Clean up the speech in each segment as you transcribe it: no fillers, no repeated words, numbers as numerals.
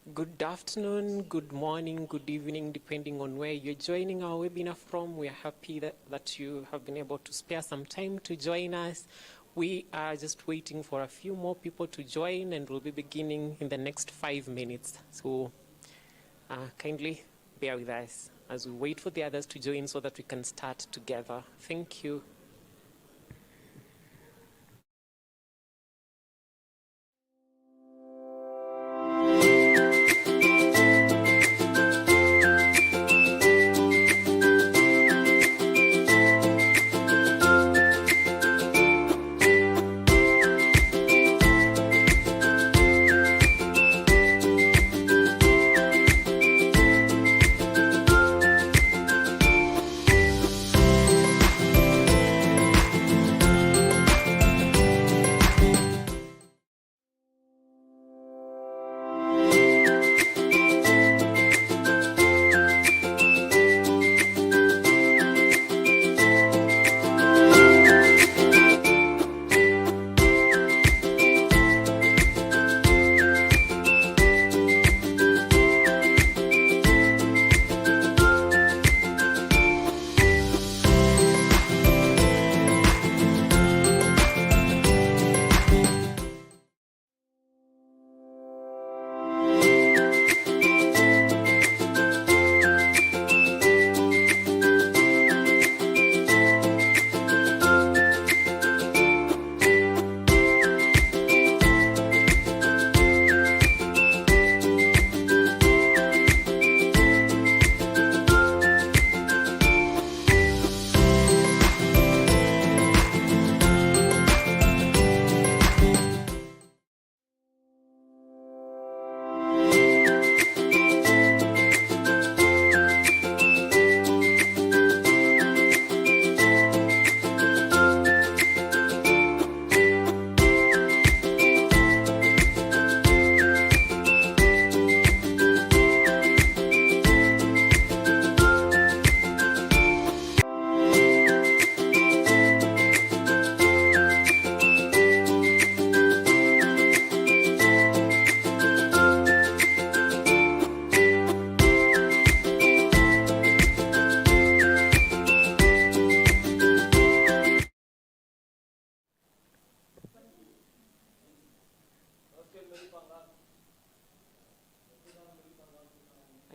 Good afternoon, good morning, good evening, depending on where you're joining our webinar from. We are happy that you have been able to spare some time to join us. We are just waiting for a few more people to join, and we'll be beginning in the next 5 minutes. So kindly bear with us as we wait for the others to join so that we can start together. Thank you.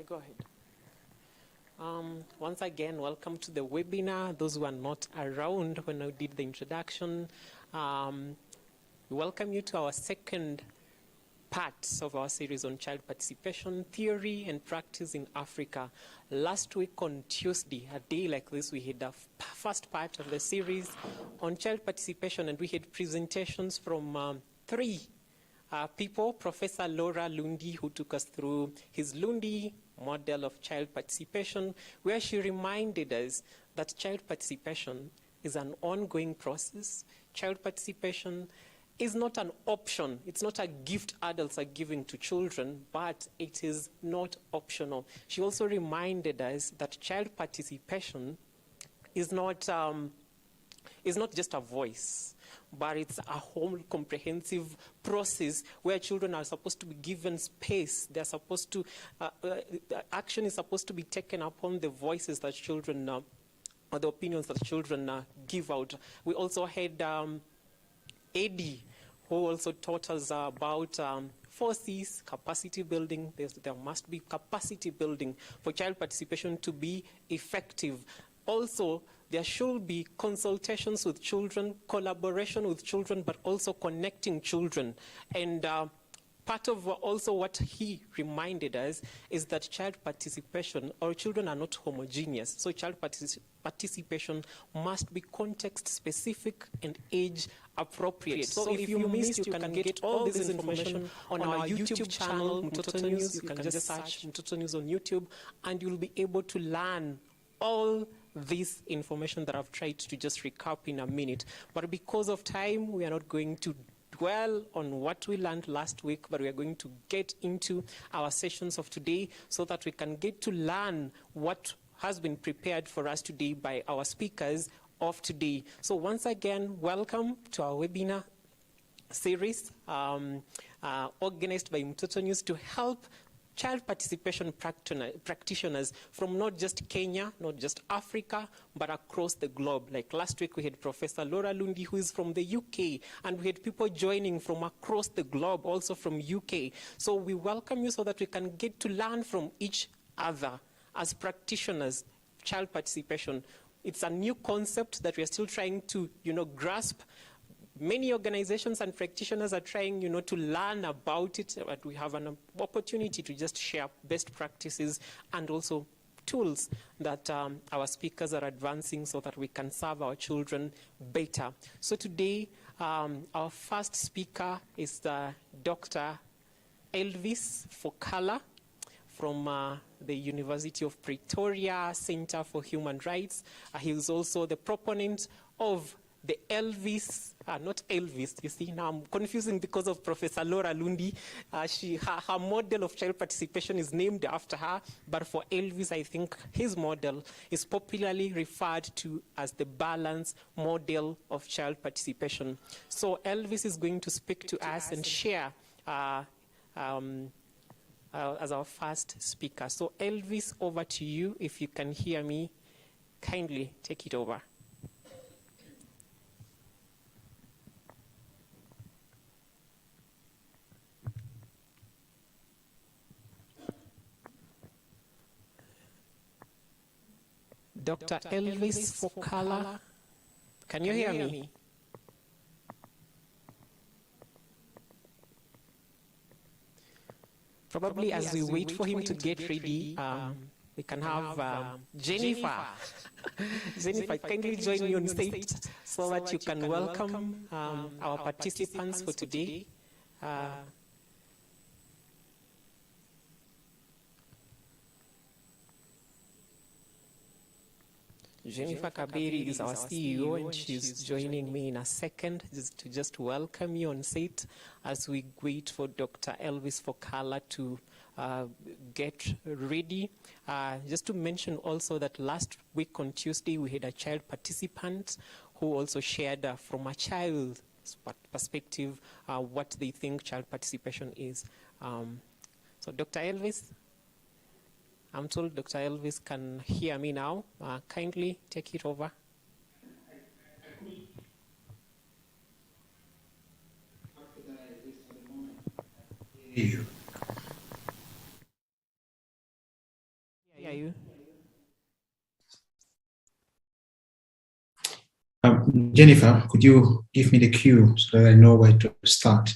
Go ahead. Once again, welcome to the webinar. Those who are not around when I did the introduction, we welcome you to our second part of our series on child participation, theory and practice in Africa. Last week on Tuesday, a day like this, we had the first part of the series on child participation, and we had presentations from three people. Professor Laura Lundi, who took us through his Lundi model of child participation, where she reminded us that child participation is an ongoing process. Child participation is not an option. It's not a gift adults are giving to children, but it is not optional. She also reminded us that child participation is not just a voice, but it's a whole comprehensive process where children are supposed to be given space. They're supposed to, action is supposed to be taken upon the voices that children, or the opinions that children give out. We also had Eddie, who also taught us about 4Cs, capacity building. There must be capacity building for child participation to be effective. Also, there should be consultations with children, collaboration with children, but also connecting children. And part of also what he reminded us is that child participation, or children are not homogeneous. So child participation must be context specific and age appropriate. So if you missed, you can get all this information on our YouTube channel, Mtoto News. You can just search Mtoto News on YouTube, and you'll be able to learn all this information that I've tried to just recap in a minute. But because of time, we are not going to dwell on what we learned last week, but we are going to get into our sessions of today so that we can get to learn what has been prepared for us today by our speakers of today. So once again, welcome to our webinar series organized by Mtoto News to help child participation practitioners from not just Kenya, not just Africa, but across the globe. Like last week we had Professor Laura Lundi, who is from the UK, and we had people joining from across the globe, also from UK. So we welcome you so that we can get to learn from each other as practitioners. Child participation, it's a new concept that we're still trying to, grasp. Many organizations and practitioners are trying, to learn about it, but we have an opportunity to just share best practices and also tools that our speakers are advancing so that we can serve our children better. So today, our first speaker is Dr. Elvis Fokala from the University of Pretoria Center for Human Rights. He is also the proponent of the Elvis, not Elvis, you see, now I'm confusing because of Professor Laura Lundi. Her model of child participation is named after her, but for Elvis, I think his model is popularly referred to as the balance model of child participation. So Elvis is going to speak to us and share as our first speaker. So Elvis, over to you. If you can hear me, kindly take it over. Dr. Elvis Fokala, can you hear me? Probably as we wait for him to get ready, we can have Jennifer. Jennifer, kindly join me on stage so that you can welcome our participants for today. Jennifer Kaberi is our CEO, and she's joining me in a second to just welcome you on set as we wait for Dr. Elvis Fokala to get ready. Just to mention also that last week on Tuesday, we had a child participant who also shared from a child's perspective what they think child participation is. So Dr. Elvis, I'm told Dr. Elvis can hear me now. Kindly take it over. Hear you. Jennifer, could you give me the cue so that I know where to start?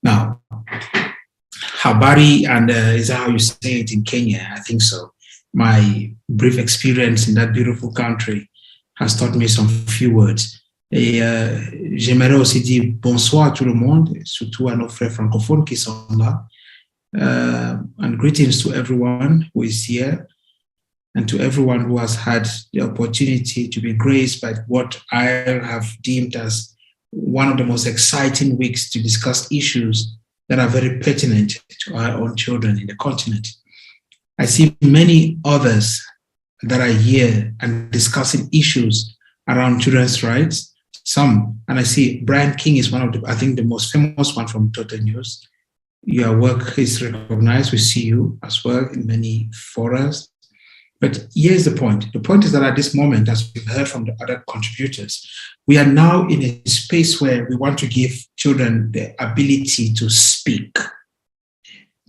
Now, habari, and is that how you say it in Kenya? I think so. My brief experience in that beautiful country has taught me some few words. Et j'aimerais aussi dire bonsoir à tout le monde, surtout à nos frères francophones qui sont là. And greetings to everyone who is here and to everyone who has had the opportunity to be graced by what I have deemed as one of the most exciting weeks to discuss issues that are very pertinent to our own children in the continent. I see many others that are here and discussing issues around children's rights. Some, and I see Brian King is one of the, I think the most famous one from Total News. Your work is recognized. We see you as well in many forums. But here's the point. The point is that at this moment, as we've heard from the other contributors, we are now in a space where we want to give children the ability to speak.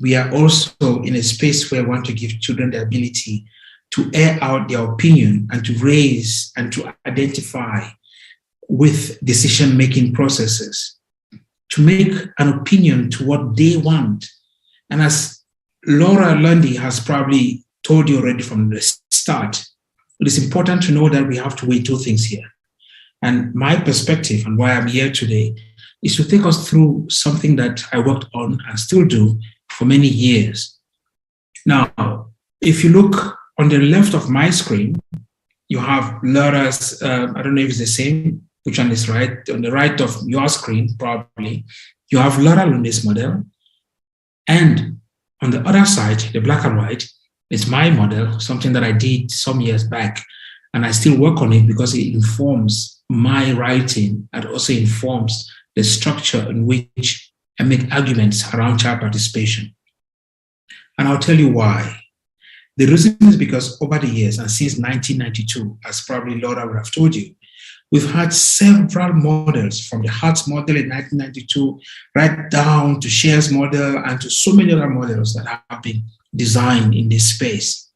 We are also in a space where we want to give children the ability to air out their opinion and to raise and to identify with decision-making processes, to make an opinion to what they want. And as Laura Lundy has probably told you already from the start, it is important to know that we have to weigh two things here. And my perspective and why I'm here today is to take us through something that I worked on and still do for many years. Now, if you look on the left of my screen, you have Laura's, I don't know if it's the same, which one is right. On the right of your screen, probably, you have Laura Lundy's model. And on the other side, the black and white, it's my model, something that I did some years back. And I still work on it because it informs my writing and also informs the structure in which I make arguments around child participation. And I'll tell you why. The reason is because over the years, and since 1992, as probably Laura would have told you, we've had several models, from the Hertz model in 1992 right down to Scher's model and to so many other models that have been designed in this space.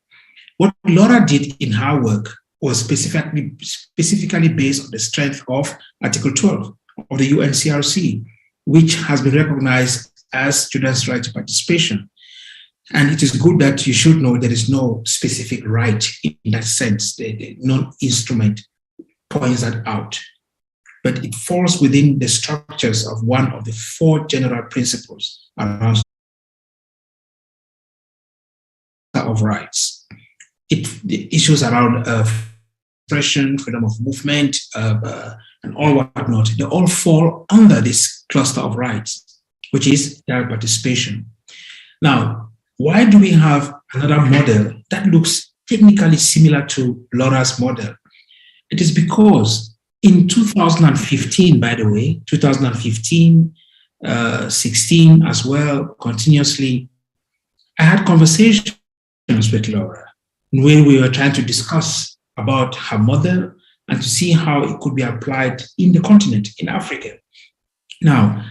What Laura did in her work was specifically based on the strength of Article 12 of the UNCRC, which has been recognized as children's right to participation. And it is good that you should know there is no specific right in that sense. The non-instrument points that out. But it falls within the structures of one of the 4 general principles around of rights. The issues around expression, freedom of movement, and all whatnot, they all fall under this cluster of rights, which is child participation. Now, why do we have another model that looks technically similar to Laura's model? It is because in 2015, by the way, 2015, 16 as well, continuously, I had conversations with Laura where we were trying to discuss about her model and to see how it could be applied in the continent, in Africa. Now,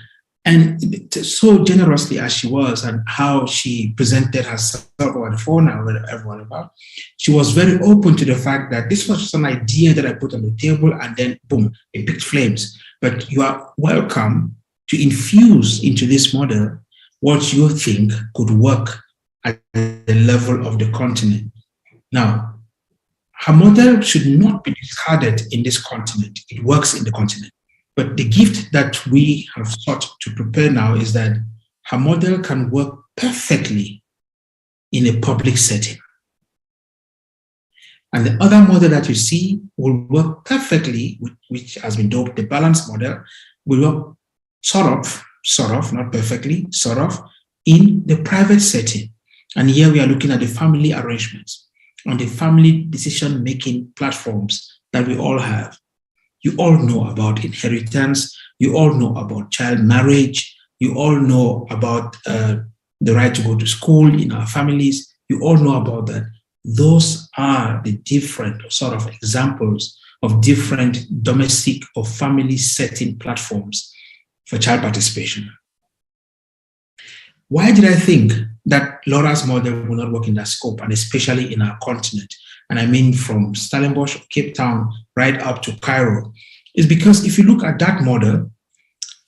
and so generously as she was and how she presented herself over the phone and with everyone about, she was very open to the fact that this was just an idea that I put on the table and then boom, it picked flames. But you are welcome to infuse into this model what you think could work at the level of the continent. Now, her model should not be discarded in this continent. It works in the continent. But the gift that we have sought to prepare now is that her model can work perfectly in a public setting. And the other model that you see will work perfectly, which has been dubbed the balanced model, will work sort of, not perfectly, sort of, in the private setting. And here we are looking at the family arrangements on the family decision-making platforms that we all have. You all know about inheritance. You all know about child marriage. You all know about the right to go to school in our families. You all know about that. Those are the different sort of examples of different domestic or family setting platforms for child participation. Why did I think that Laura's model will not work in that scope, and especially in our continent? And I mean from Stellenbosch, Cape Town, right up to Cairo, is because if you look at that model,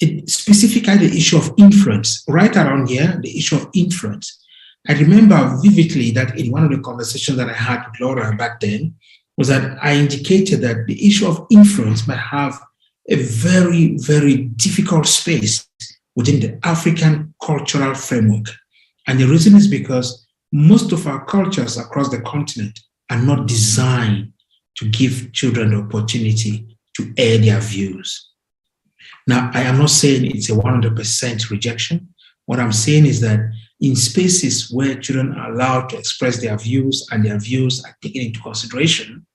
it specifically the issue of influence, right around here, the issue of influence. I remember vividly that in one of the conversations that I had with Laura back then, was that I indicated that the issue of influence might have a very, very difficult space within the African cultural framework. And the reason is because most of our cultures across the continent are not designed to give children the opportunity to air their views. Now, I am not saying it's a 100% rejection. What I'm saying is that in spaces where children are allowed to express their views and their views are taken into consideration,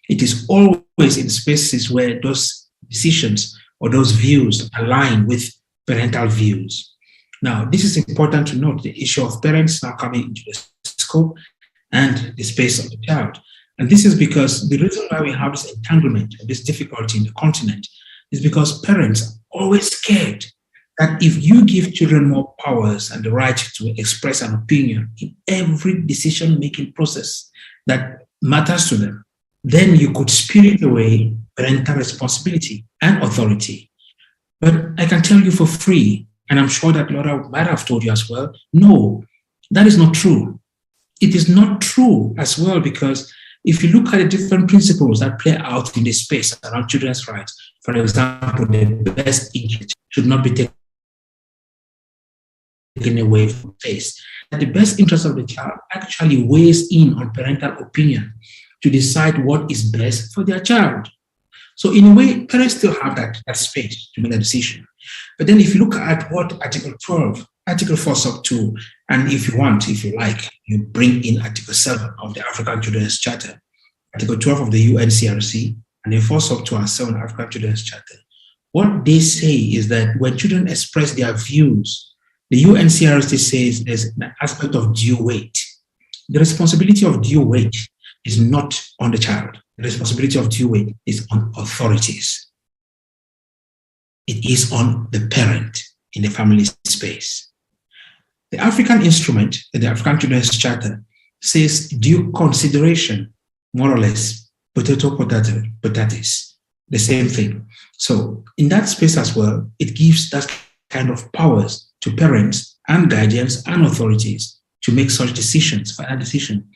it is always in spaces where those decisions or those views align with parental views. Now, this is important to note, the issue of parents now coming into the scope and the space of the child. And this is because the reason why we have this entanglement, this difficulty in the continent, is because parents are always scared that if you give children more powers and the right to express an opinion in every decision-making process that matters to them, then you could spirit away parental responsibility and authority. But I can tell you for free, and I'm sure that Laura might have told you as well, no, that is not true. It is not true as well, because if you look at the different principles that play out in this space around children's rights, for example, the best interest should not be taken away from face. The best interest of the child actually weighs in on parental opinion to decide what is best for their child. So in a way, parents still have that space to make a decision. But then if you look at what Article 12, Article 4 sub 2, and if you want, if you like, you bring in Article 7 of the African Children's Charter, Article 12 of the UNCRC, and then 4 sub 2 and 7 African Children's Charter, What they say is that when children express their views, the UNCRC says there's an aspect of due weight. The responsibility of due weight is not on the child. The responsibility of due weight is on authorities. It is on the parent in the family space. The African instrument, the African Children's Charter, says due consideration, more or less, potato, potatoes, the same thing. So in that space as well, it gives that kind of powers to parents and guardians and authorities to make such decisions, final decision.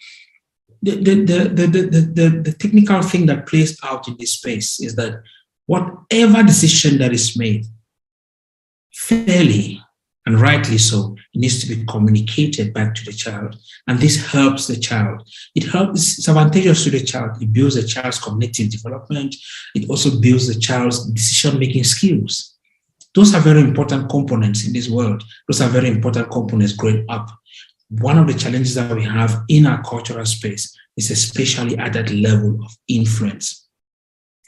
The technical thing that plays out in this space is that whatever decision that is made, fairly and rightly so, it needs to be communicated back to the child. And this helps the child. It's advantageous to the child. It builds the child's cognitive development. It also builds the child's decision-making skills. Those are very important components in this world. Those are very important components growing up. One of the challenges that we have in our cultural space is especially at that level of influence,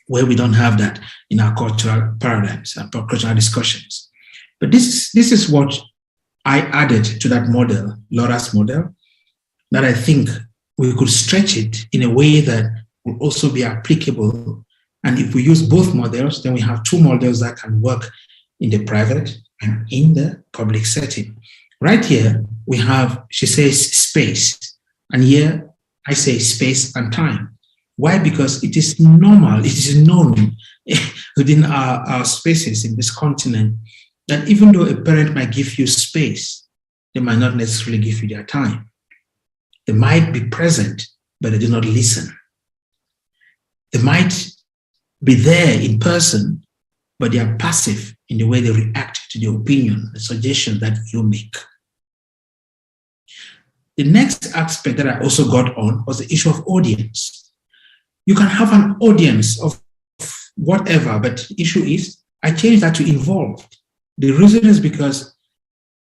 where we don't have that in our cultural paradigms and cultural discussions. But this is what I added to that model, Laura's model, that I think we could stretch it in a way that will also be applicable. And if we use both models, then we have two models that can work in the private and in the public setting. Right here, we have, she says, space. And here, I say space and time. Why? Because it is normal, it is known within our spaces in this continent that even though a parent might give you space, they might not necessarily give you their time. They might be present, but they do not listen. They might be there in person, but they are passive in the way they react to the opinion, the suggestion that you make. The next aspect that I also got on was the issue of audience. You can have an audience of whatever, but the issue is, I changed that to involved. The reason is because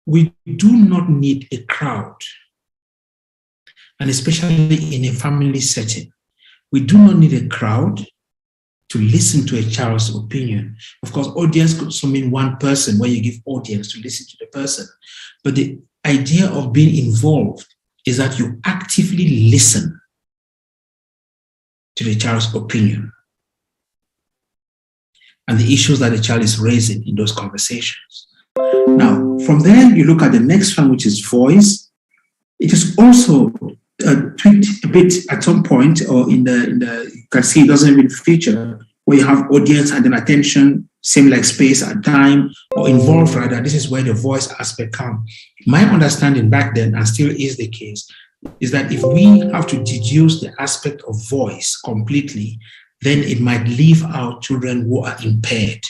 we do not need a crowd, and especially in a family setting, we do not need a crowd to listen to a child's opinion. Of course, audience could also mean one person where you give audience to listen to the person. But the idea of being involved is that you actively listen to the child's opinion and the issues that the child is raising in those conversations. Now, from there, you look at the next one, which is voice. It is also tweaked a bit at some point, or in the you can see it doesn't even feature where you have audience and then attention, same like space and time, or involved rather. This is where the voice aspect comes. My understanding back then, and still is the case, is that if we have to deduce the aspect of voice completely, then it might leave out children who are impaired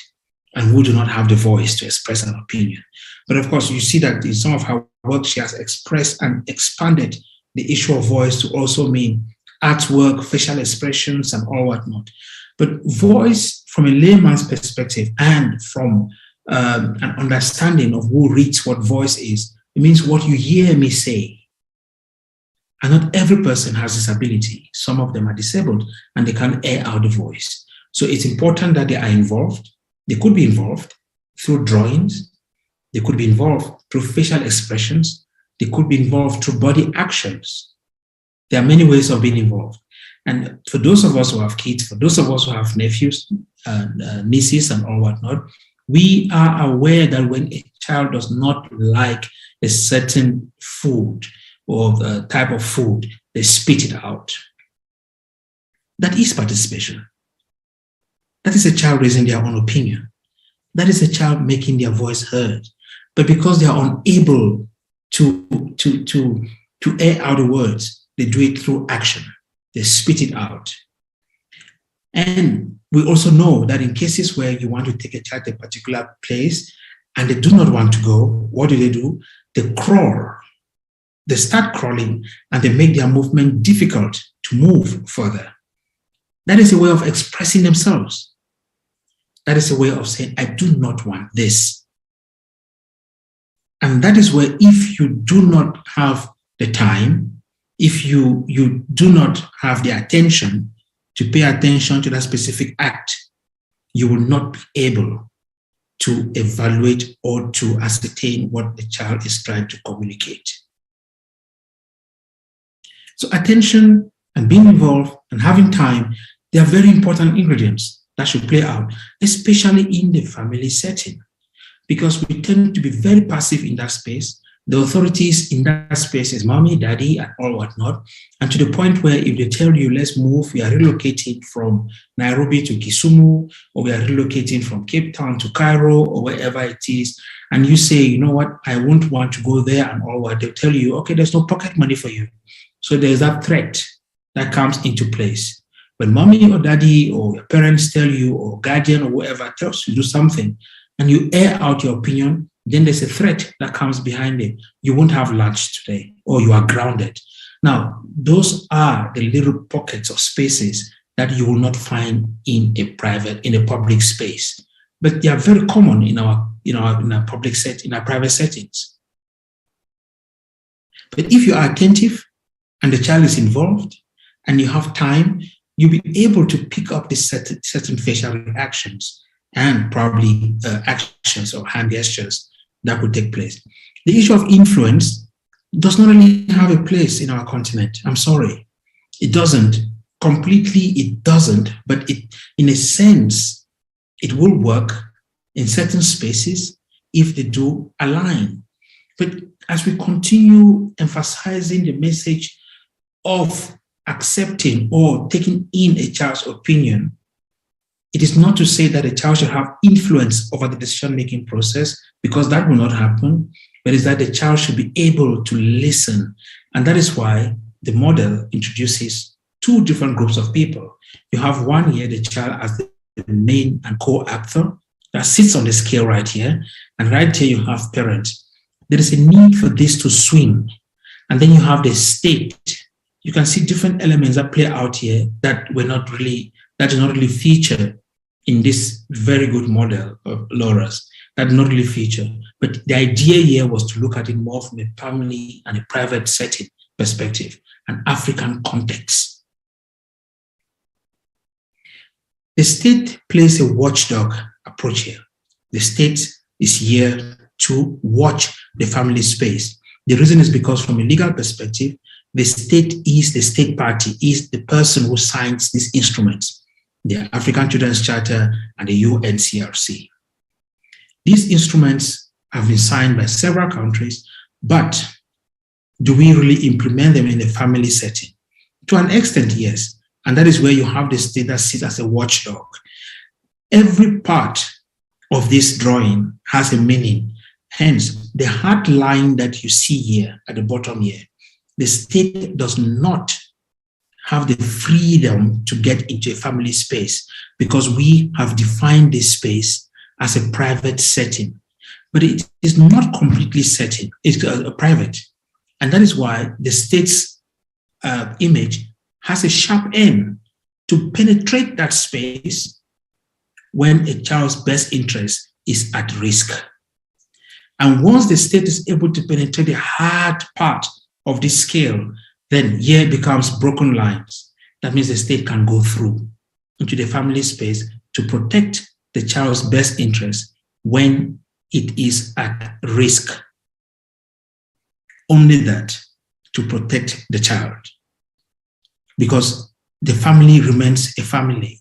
and who do not have the voice to express an opinion. But of course, you see that in some of her work, she has expressed and expanded the issue of voice to also mean artwork, facial expressions, and all whatnot. But voice, from a layman's perspective and from an understanding of who reads what voice is, it means what you hear me say. And not every person has this ability. Some of them are disabled and they can't air out the voice. So it's important that they are involved. They could be involved through drawings. They could be involved through facial expressions. They could be involved through body actions. There are many ways of being involved. And for those of us who have kids, for those of us who have nephews, nieces, and all whatnot, we are aware that when a child does not like a certain food or the type of food, they spit it out. That is participation. That is a child raising their own opinion. That is a child making their voice heard. But because they are unable to air out the words, they do it through action. They spit it out. And we also know that in cases where you want to take a child to a particular place and they do not want to go, what do? They crawl. They start crawling and they make their movement difficult to move further. That is a way of expressing themselves. That is a way of saying, I do not want this. And that is where if you do not have the time, if you do not have the attention to pay attention to that specific act, you will not be able to evaluate or to ascertain what the child is trying to communicate. So attention and being involved and having time, they are very important ingredients that should play out, especially in the family setting, because we tend to be very passive in that space. The authorities in that space is mommy, daddy, and all whatnot. And to the point where if they tell you, let's move, we are relocating from Nairobi to Kisumu, or we are relocating from Cape Town to Cairo, or wherever it is, and you say, you know what, I won't want to go there and all what, they'll tell you, okay, there's no pocket money for you. So there's that threat that comes into place. When mommy or daddy or your parents tell you, or guardian or whoever tells you to do something, and you air out your opinion, then there's a threat that comes behind it. You won't have lunch today, or you are grounded. Now, those are the little pockets of spaces that you will not find in a public space, but they are very common in our public set, in our private settings. But if you are attentive and the child is involved and you have time, you'll be able to pick up the certain facial reactions and probably actions or hand gestures that could take place. The issue of influence does not really have a place in our continent. I'm sorry. It doesn't. Completely, it doesn't. But in a sense, it will work in certain spaces if they do align. But as we continue emphasizing the message of accepting or taking in a child's opinion, it is not to say that a child should have influence over the decision-making process, because that will not happen, but it's that the child should be able to listen. And that is why the model introduces two different groups of people. You have one here, the child as the main and co-actor that sits on the scale right here. And right here you have parents. There is a need for this to swing. And then you have the state. You can see different elements that play out here that do not really feature in this very good model of Laura's, that did not really feature. But the idea here was to look at it more from a family and a private setting perspective, an African context. The state plays a watchdog approach here. The state is here to watch the family space. The reason is because from a legal perspective, the state is the state party, is the person who signs these instruments, the African Children's Charter and the UNCRC. These instruments have been signed by several countries, but do we really implement them in a family setting? To an extent, yes. And that is where you have the state that sits as a watchdog. Every part of this drawing has a meaning. Hence, the hard line that you see here at the bottom here, the state does not have the freedom to get into a family space because we have defined this space as a private setting. But it is not completely setting, it's private. And that is why the state's image has a sharp end to penetrate that space when a child's best interest is at risk. And once the state is able to penetrate the hard part of this scale, then here it becomes broken lines. That means the state can go through into the family space to protect the child's best interest when it is at risk. Only that, to protect the child. Because the family remains a family,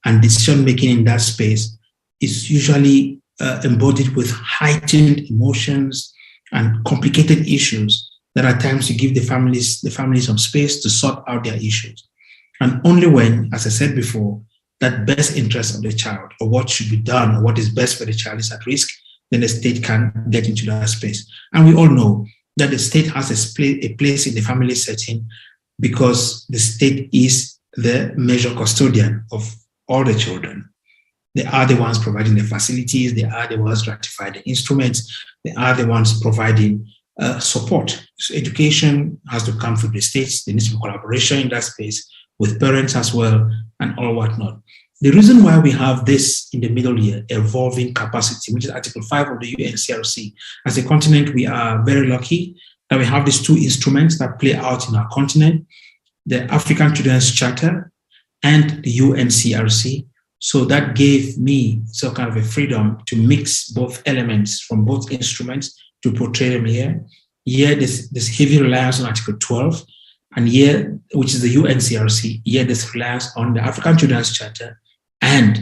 and decision-making in that space is usually embodied with heightened emotions and complicated issues that at times you give the families some space to sort out their issues. And only when, as I said before, that best interest of the child or what should be done or what is best for the child is at risk, then the state can get into that space. And we all know that the state has a place in the family setting because the state is the major custodian of all the children. They are the ones providing the facilities, they are the ones ratifying the instruments, they are the ones providing support. So education has to come from the states. There needs to be collaboration in that space with parents as well and all whatnot. The reason why we have this in the middle here, evolving capacity, which is Article 5 of the UNCRC, as a continent, we are very lucky that we have these two instruments that play out in our continent, the African Children's Charter and the UNCRC, So that gave me some kind of a freedom to mix both elements from both instruments to portray them here. Here, there's heavy reliance on Article 12, and here, which is the UNCRC, here there's reliance on the African Children's Charter and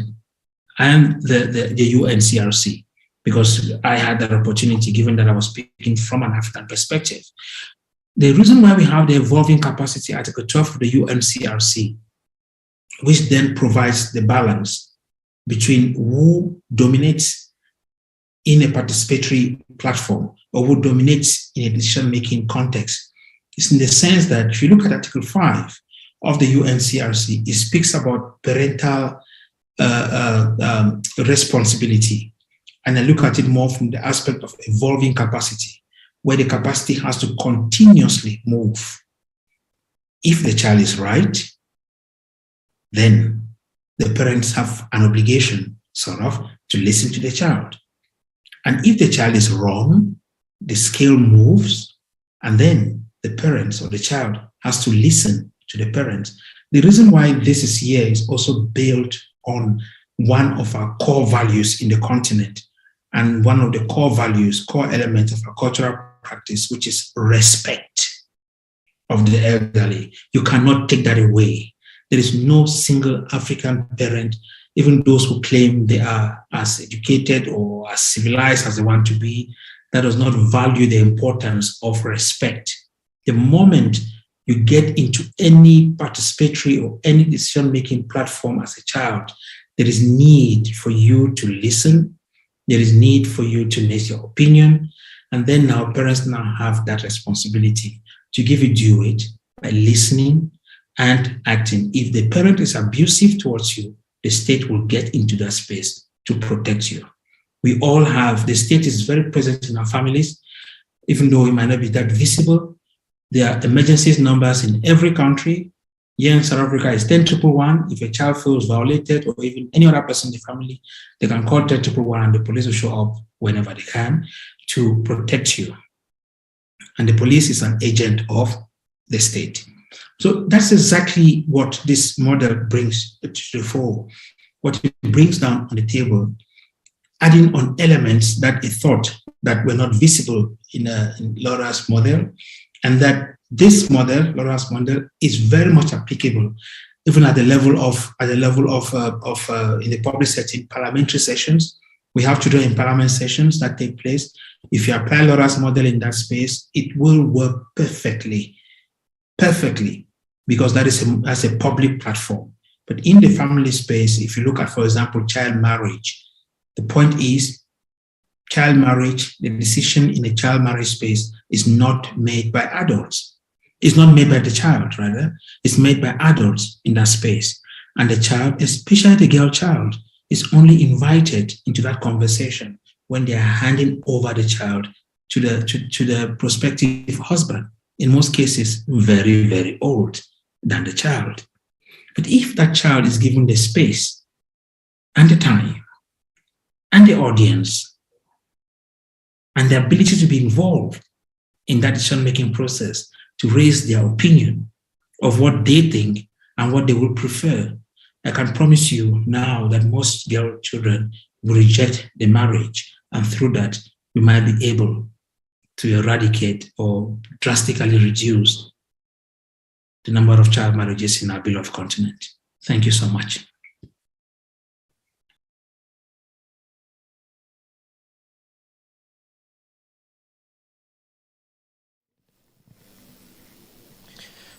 the UNCRC, because I had that opportunity, given that I was speaking from an African perspective. The reason why we have the evolving capacity Article 12 of the UNCRC, which then provides the balance between who dominates in a participatory platform or who dominates in a decision-making context, is in the sense that if you look at Article 5 of the UNCRC, it speaks about parental responsibility. And I look at it more from the aspect of evolving capacity, where the capacity has to continuously move. If the child is right, then the parents have an obligation, sort of, to listen to the child. And if the child is wrong, the scale moves, and then the parents or the child has to listen to the parents. The reason why this is here is also built on one of our core values in the continent, and one of the core values, core elements of our cultural practice, which is respect of the elderly. You cannot take that away. There is no single African parent, even those who claim they are as educated or as civilized as they want to be, that does not value the importance of respect. The moment you get into any participatory or any decision-making platform as a child, there is need for you to listen. There is need for you to make your opinion. And then now parents now have that responsibility to give you due weight by listening and acting. If the parent is abusive towards you, the state will get into that space to protect you. We all have, the state is very present in our families, even though it might not be that visible. There are emergencies numbers in every country. Here in South Africa, it's 10-111. If a child feels violated, or even any other person in the family, they can call 10-111 and the police will show up whenever they can to protect you. And the police is an agent of the state. So that's exactly what this model brings to the fore, what it brings down on the table, adding on elements that it thought that were not visible in Laura's model, and that this model, Laura's model, is very much applicable, even at the level of in the public setting, parliamentary sessions. We have children in parliament sessions that take place. If you apply Laura's model in that space, it will work perfectly, because that's a public platform. But in the family space, if you look at, for example, child marriage, the point is, child marriage, the decision in the child marriage space is not made by adults. It's not made by the child, rather. It's made by adults in that space. And the child, especially the girl child, is only invited into that conversation when they are handing over the child to the prospective husband. In most cases, very, very old than the child. But if that child is given the space and the time and the audience and the ability to be involved in that decision-making process, to raise their opinion of what they think and what they would prefer, I can promise you now that most girl children will reject the marriage, and through that, we might be able to eradicate or drastically reduce the number of child marriages in our beloved continent. Thank you so much.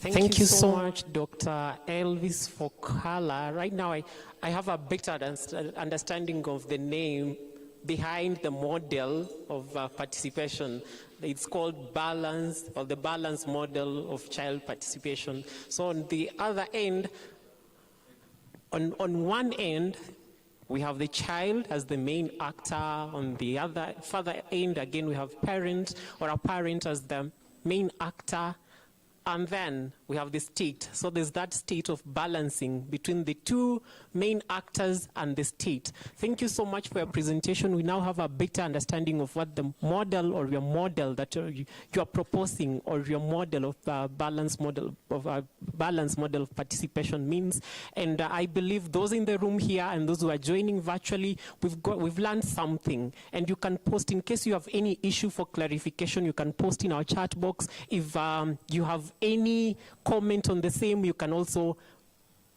Thank you so much, Dr. Elvis Fokala. Right now, I have a better understanding of the name behind the model of participation. It's called balance, or the balance model of child participation. So on the other end, on one end, we have the child as the main actor. On the other, further end, again, we have parent or a parent as the main actor. And then we have the state. So there's that state of balancing between the two main actors and the state. Thank you so much for your presentation. We now have a better understanding of what the model or your model that you are proposing, or your model of balance model of participation means. And I believe those in the room here and those who are joining virtually, we've learned something. And you can post, in case you have any issue for clarification, you can post in our chat box. If you have any comment on the same, you can also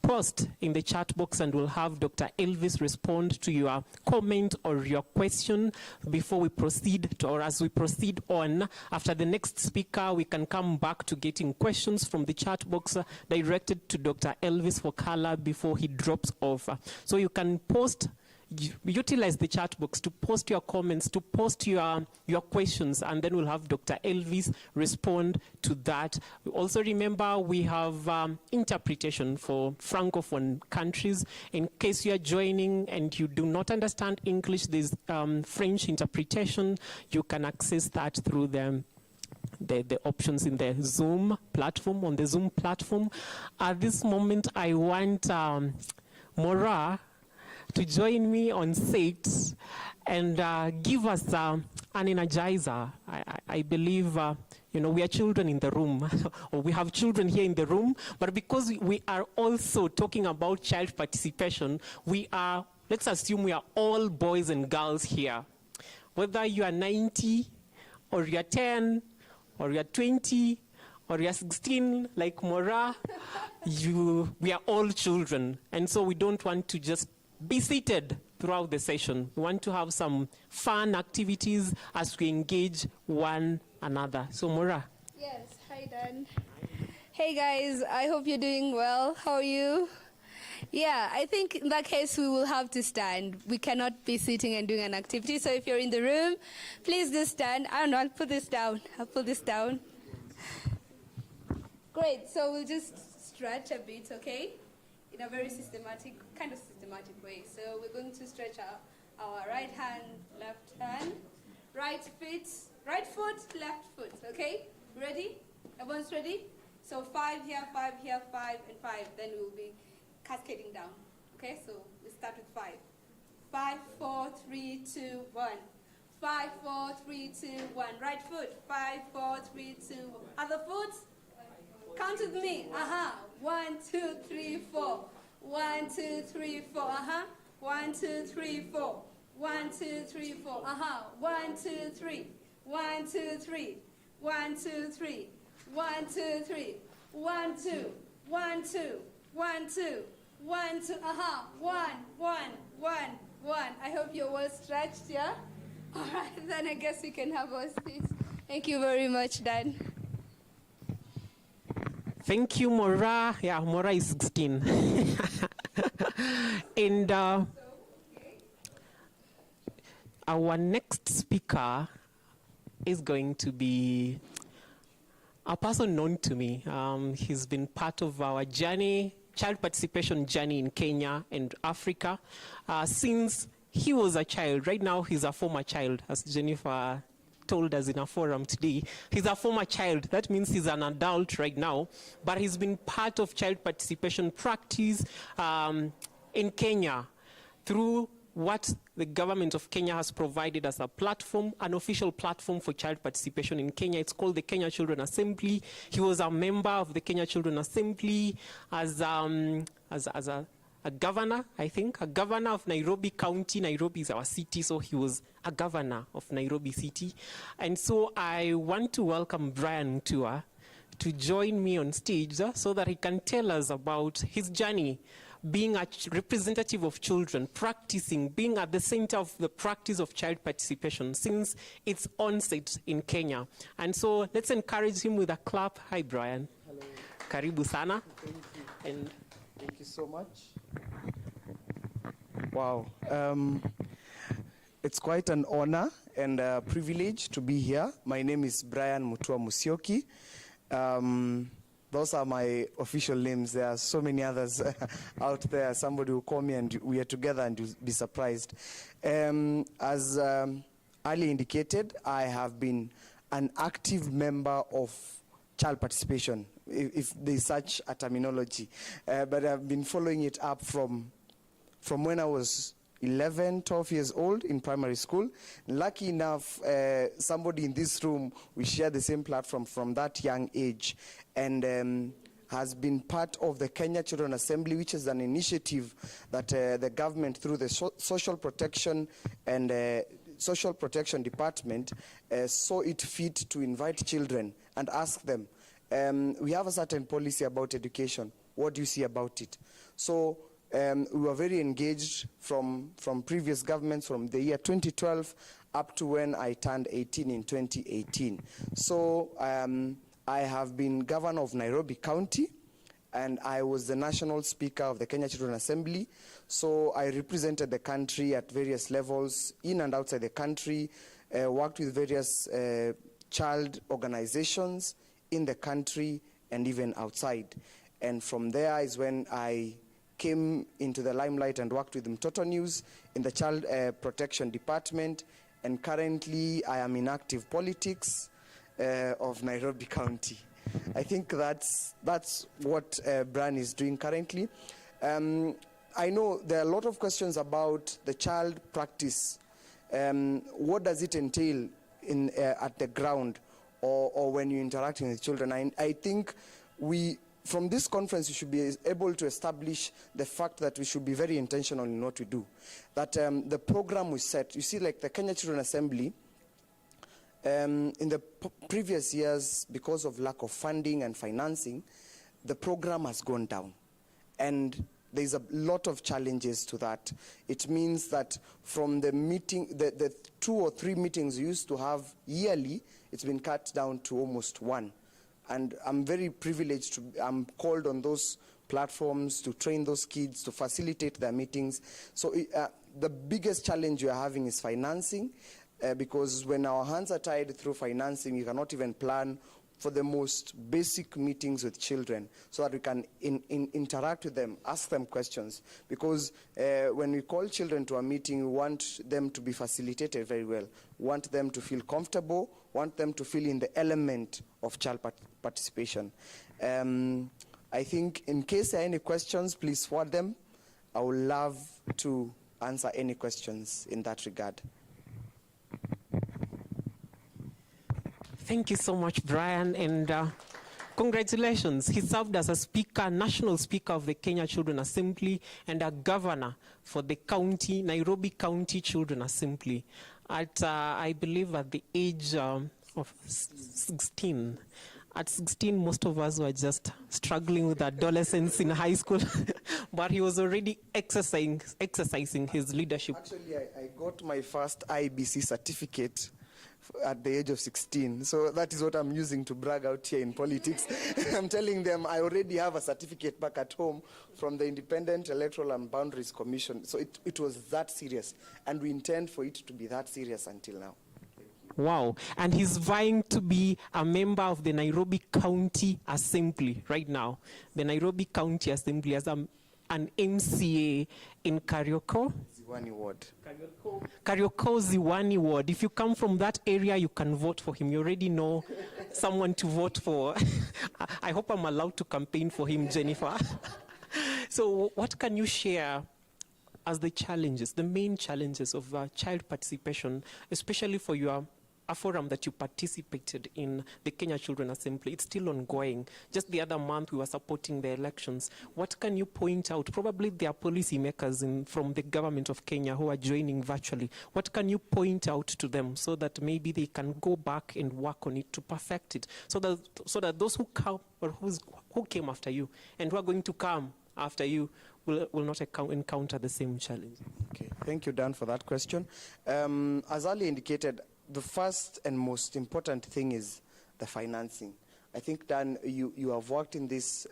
post in the chat box, and we'll have Dr. Elvis respond to your comment or your question before we proceed to, or as we proceed on. After the next speaker, we can come back to getting questions from the chat box directed to Dr. Elvis for color before he drops off. So you can post, utilize the chat box to post your comments, to post your questions, and then we'll have Dr. Elvis respond to that. Also remember, we have interpretation for Francophone countries. In case you are joining and you do not understand English, there's French interpretation. You can access that through the options in the Zoom platform, on the Zoom platform. At this moment, I want Mora to join me on set and give us an energizer. I believe, we are children in the room, or we have children here in the room, but because we are also talking about child participation, let's assume we are all boys and girls here. Whether you are 90, or you are 10, or you are 20, or you are 16, like Mora, we are all children. And so we don't want to just be seated throughout the session. We want to have some fun activities as we engage one another. So Mora. Yes, hi Dan. Hey guys, I hope you're doing well. How are you? Yeah, I think in that case we will have to stand. We cannot be sitting and doing an activity. So if you're in the room, please do stand. I don't know, I'll put this down. Great, so we'll just stretch a bit, okay? In a very systematic way. So we're going to stretch our right hand, left hand, right foot, left foot, okay? Ready? Everyone's ready? So 5 here, 5 here, 5 and 5. Then we'll be cascading down, okay? So we start with 5. 5, 4, 3, 2, 1. 5, 4, 3, 2, 1. Right foot. 5, 4, 3, 2, 1. Other foot. Count with me. 1, 2, 3, 4. 1, 2, 3, 4. 1, 2, 3, 4. 1, 2, 3, 4. 1, 2, 3. 1, 2, 3. 1, 2, 3. 1, 2, 3. 1, 2. 1, 2. 1, 2. 1, 2. 1, 1, 1, 1. I hope you're well stretched, yeah? All right, then I guess we can have our seats. Thank you very much, Dan. Thank you, Mora. Yeah, Mora is 16. And our next speaker is going to be a person known to me. He's been part of our journey, child participation journey in Kenya and Africa since he was a child. Right now, he's a former child, as Jennifer told us in a forum today. He's a former child. That means he's an adult right now, but he's been part of child participation practice in Kenya through what the government of Kenya has provided as a platform, an official platform for child participation in Kenya. It's called the Kenya Children Assembly. He was a member of the Kenya Children Assembly as a governor, I think, a governor of Nairobi County. Nairobi is our city, so he was a governor of Nairobi City. And so I want to welcome Brian Mutua to join me on stage so that he can tell us about his journey being a representative of children, practicing, being at the center of the practice of child participation since its onset in Kenya. And so let's encourage him with a clap. Hi, Brian. Hello. Karibu sana. Thank you. And thank you so much. Wow. It's quite an honor and a privilege to be here. My name is Brian Mutua Musyoki. Those are my official names. There are so many others out there. Somebody will call me and we are together and you'll be surprised. As Ali indicated, I have been an active member of child participation, if there's such a terminology. But I've been following it up from when I was 11, 12 years old in primary school. Lucky enough, somebody in this room, we share the same platform from that young age, and has been part of the Kenya Children Assembly, which is an initiative that the government, through the Social Protection and Social Protection Department, saw it fit to invite children and ask them, we have a certain policy about education. What do you see about it? So we were very engaged from previous governments from the year 2012 up to when I turned 18 in 2018. So I have been governor of Nairobi County, and I was the national speaker of the Kenya Children Assembly. So I represented the country at various levels, in and outside the country, worked with various child organizations in the country and even outside. And from there is when I came into the limelight and worked with Mtoto News in the Child Protection Department. And currently I am in active politics of Nairobi County. I think that's what Brian is doing currently. I know there are a lot of questions about the child practice. What does it entail in at the ground or when you're interacting with children? I think from this conference, we should be able to establish the fact that we should be very intentional in what we do. That the program we set, you see, like the Kenya Children Assembly, in the previous years, because of lack of funding and financing, the program has gone down. And there's a lot of challenges to that. It means that from the meeting, the 2 or 3 meetings we used to have yearly, it's been cut down to almost 1. And I'm very privileged I'm called on those platforms to train those kids, to facilitate their meetings. So the biggest challenge we are having is financing, because when our hands are tied through financing, we cannot even plan for the most basic meetings with children so that we can interact with them, ask them questions. Because when we call children to a meeting, we want them to be facilitated very well, want them to feel comfortable, want them to feel in the element of child participation. I think in case there are any questions, please forward them. I would love to answer any questions in that regard. Thank you so much, Brian, and congratulations. He served as a speaker, national speaker of the Kenya Children Assembly, and a governor for the county, Nairobi County Children Assembly, at, I believe, at the age of 16. At 16, most of us were just struggling with adolescence in high school, but he was already exercising his leadership. Actually, I got my first IBC certificate at the age of 16. So that is what I'm using to brag out here in politics. I'm telling them I already have a certificate back at home from the Independent Electoral and Boundaries Commission. So it was that serious. And we intend for it to be that serious until now. Wow. And he's vying to be a member of the Nairobi County Assembly right now. The Nairobi County Assembly as an MCA in Karioko. Ziwani Ward. Karioko Ziwani Ward. If you come from that area, you can vote for him. You already know someone to vote for. I hope I'm allowed to campaign for him, Jennifer. So what can you share as the challenges, the main challenges of child participation, especially for a forum that you participated in, the Kenya Children Assembly? It's still ongoing. Just the other month, we were supporting the elections. What can you point out? Probably there are policymakers from the government of Kenya who are joining virtually. What can you point out to them so that maybe they can go back and work on it to perfect it, so that those who come or who came after you and who are going to come after you will not encounter the same challenge? Okay, thank you, Dan, for that question. As Ali indicated, the first and most important thing is the financing. I think, Dan, you have worked in this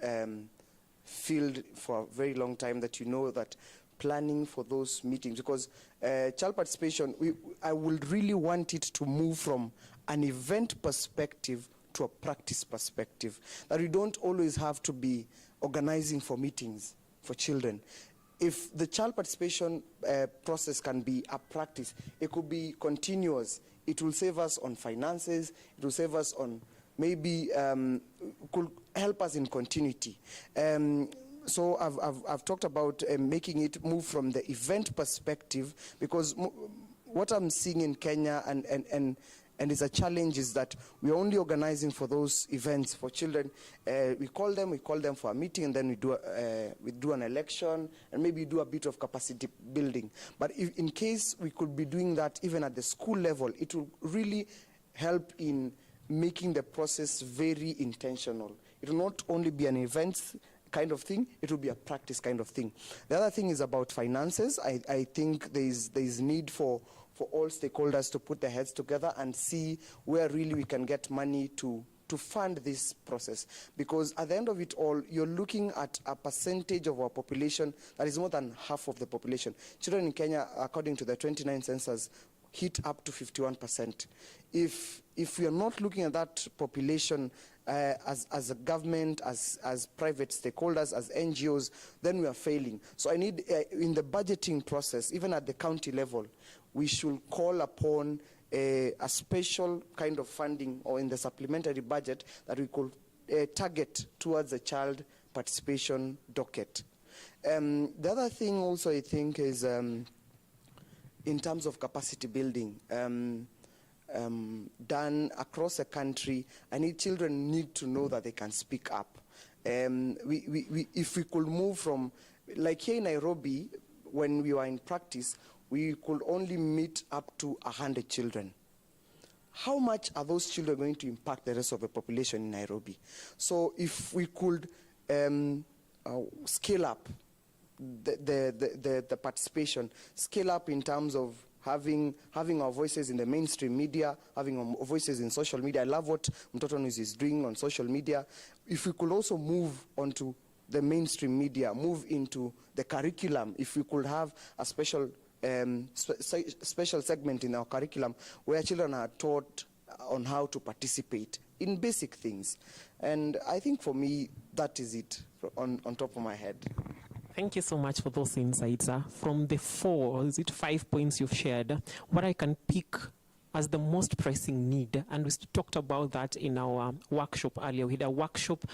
field for a very long time, that you know that planning for those meetings, because child participation, I would really want it to move from an event perspective to a practice perspective, that we don't always have to be organizing for meetings for children. If the child participation process can be a practice, it could be continuous. It will save us on finances. It will save us on maybe could help us in continuity. So I've talked about making it move from the event perspective, because what I'm seeing in Kenya and it's a challenge is that we're only organizing for those events for children. We call them for a meeting, and then we do an election, and maybe do a bit of capacity building. But if, in case we could be doing that even at the school level, it will really help in making the process very intentional. It will not only be an event kind of thing, it will be a practice kind of thing. The other thing is about finances. I think there is need for all stakeholders to put their heads together and see where really we can get money to fund this process. Because at the end of it all, you're looking at a percentage of our population that is more than half of the population. Children in Kenya, according to the 29 census, hit up to 51%. If we are not looking at that population as a government, as private stakeholders, as NGOs, then we are failing. So I need, in the budgeting process, even at the county level, we should call upon a special kind of funding, or in the supplementary budget, that we could target towards the child participation docket. The other thing also, I think, is in terms of capacity building, done across the country. Children need to know that they can speak up. If we could move from, like here in Nairobi, when we were in practice, we could only meet up to 100 children. How much are those children going to impact the rest of the population in Nairobi? So if we could scale up the participation, scale up in terms of having our voices in the mainstream media, having our voices in social media. I love what Mtoto News is doing on social media. If we could also move onto the mainstream media, move into the curriculum, if we could have a special segment in our curriculum where children are taught on how to participate in basic things. And I think for me, that is it on top of my head. Thank you so much for those insights. From the 5 points you've shared, what I can pick as the most pressing need, and we talked about that in our workshop earlier. We had a workshop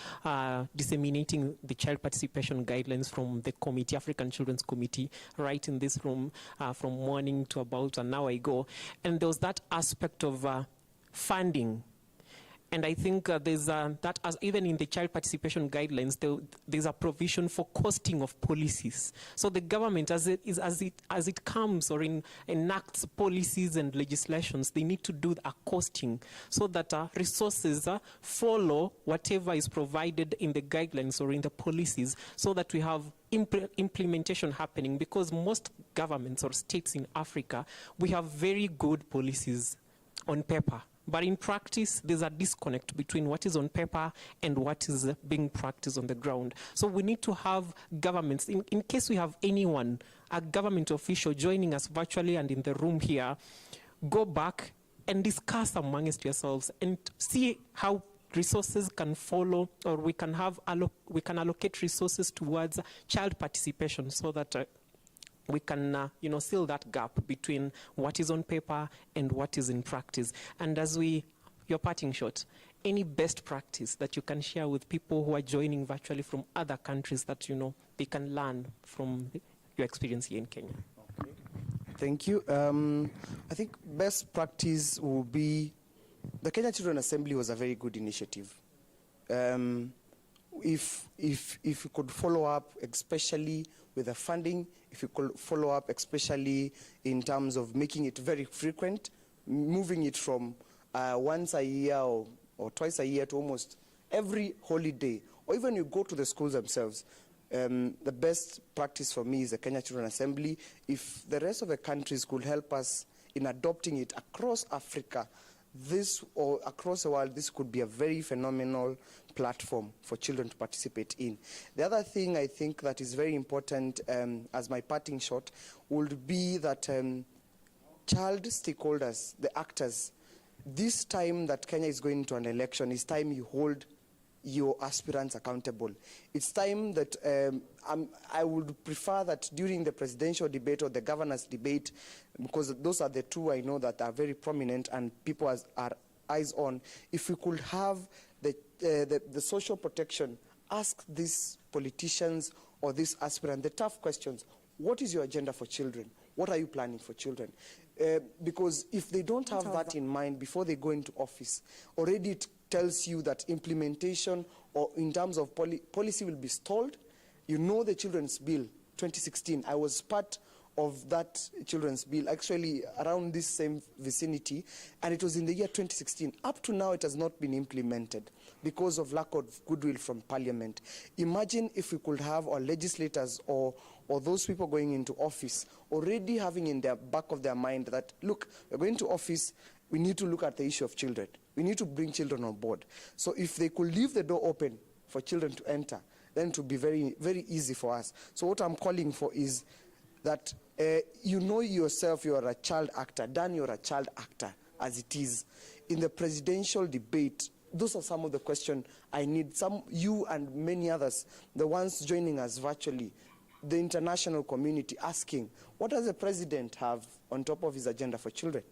disseminating the child participation guidelines from the committee, African Children's Committee, right in this room from morning to about an hour ago. And there was that aspect of funding. And I think there's that, as even in the child participation guidelines, there's a provision for costing of policies. So the government, as it comes or enacts policies and legislations, they need to do a costing so that resources follow whatever is provided in the guidelines or in the policies, so that we have implementation happening. Because most governments or states in Africa, we have very good policies on paper. But in practice, there's a disconnect between what is on paper and what is being practiced on the ground. So we need to have governments, in case we have anyone, a government official joining us virtually and in the room here, go back and discuss amongst yourselves and see how resources can follow, or we can allocate resources towards child participation, so that we can, seal that gap between what is on paper and what is in practice. And as your parting shot, any best practice that you can share with people who are joining virtually from other countries that, they can learn from your experience here in Kenya? Okay. Thank you. I think best practice will be, the Kenya Children Assembly was a very good initiative. If we could follow up, especially with the funding, if you could follow up, especially in terms of making it very frequent, moving it from once a year or twice a year to almost every holiday, or even you go to the schools themselves. The best practice for me is the Kenya Children Assembly. If the rest of the countries could help us in adopting it across Africa, or across the world, this could be a very phenomenal platform for children to participate in. The other thing I think that is very important as my parting shot would be that child stakeholders, the actors, this time that Kenya is going into an election is time you hold your aspirants accountable. It's time that I would prefer that during the presidential debate or the governor's debate, because those are the two I know that are very prominent and people are eyes on, if we could have the social protection ask these politicians or these aspirants the tough questions. What is your agenda for children? What are you planning for children? Because if they don't have that in mind before they go into office, already it tells you that implementation or in terms of policy will be stalled. You know the Children's Bill 2016. I was part of that Children's Bill, actually around this same vicinity, and it was in the year 2016. Up to now, it has not been implemented because of lack of goodwill from Parliament. Imagine if we could have our legislators or those people going into office already having in the back of their mind that, look, we're going to office, we need to look at the issue of children. We need to bring children on board. So if they could leave the door open for children to enter, then it would be very, very easy for us. So what I'm calling for is that you know yourself, you are a child actor. Dan, you're a child actor, as it is. In the presidential debate, those are some of the questions I need. You and many others, the ones joining us virtually, the international community asking, what does the president have on top of his agenda for children?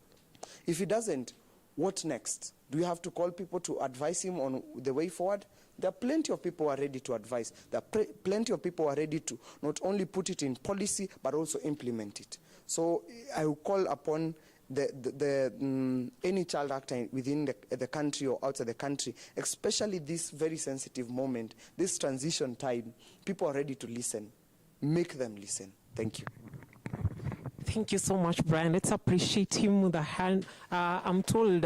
If he doesn't, what next? Do we have to call people to advise him on the way forward? There are plenty of people who are ready to advise. There are plenty of people who are ready to not only put it in policy, but also implement it. So I will call upon any child actor within the country or outside the country, especially this very sensitive moment, this transition time. People are ready to listen. Make them listen. Thank you. Thank you so much, Brian. Let's appreciate him with a hand. I'm told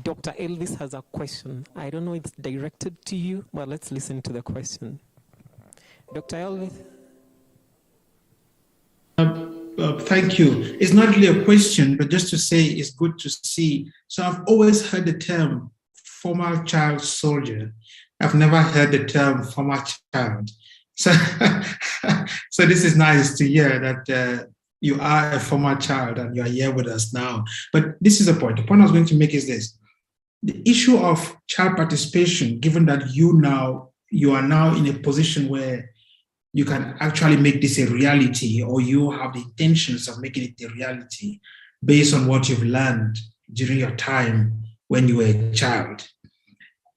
Dr. Elvis has a question. I don't know if it's directed to you, but let's listen to the question. Dr. Elvis? Thank you. It's not really a question, but just to say it's good to see. So I've always heard the term former child soldier. I've never heard the term former child. So, so this is nice to hear that you are a former child and you are here with us now. But this is the point. The point I was going to make is this. The issue of child participation, given that you are now in a position where you can actually make this a reality, or you have the intentions of making it a reality based on what you've learned during your time when you were a child,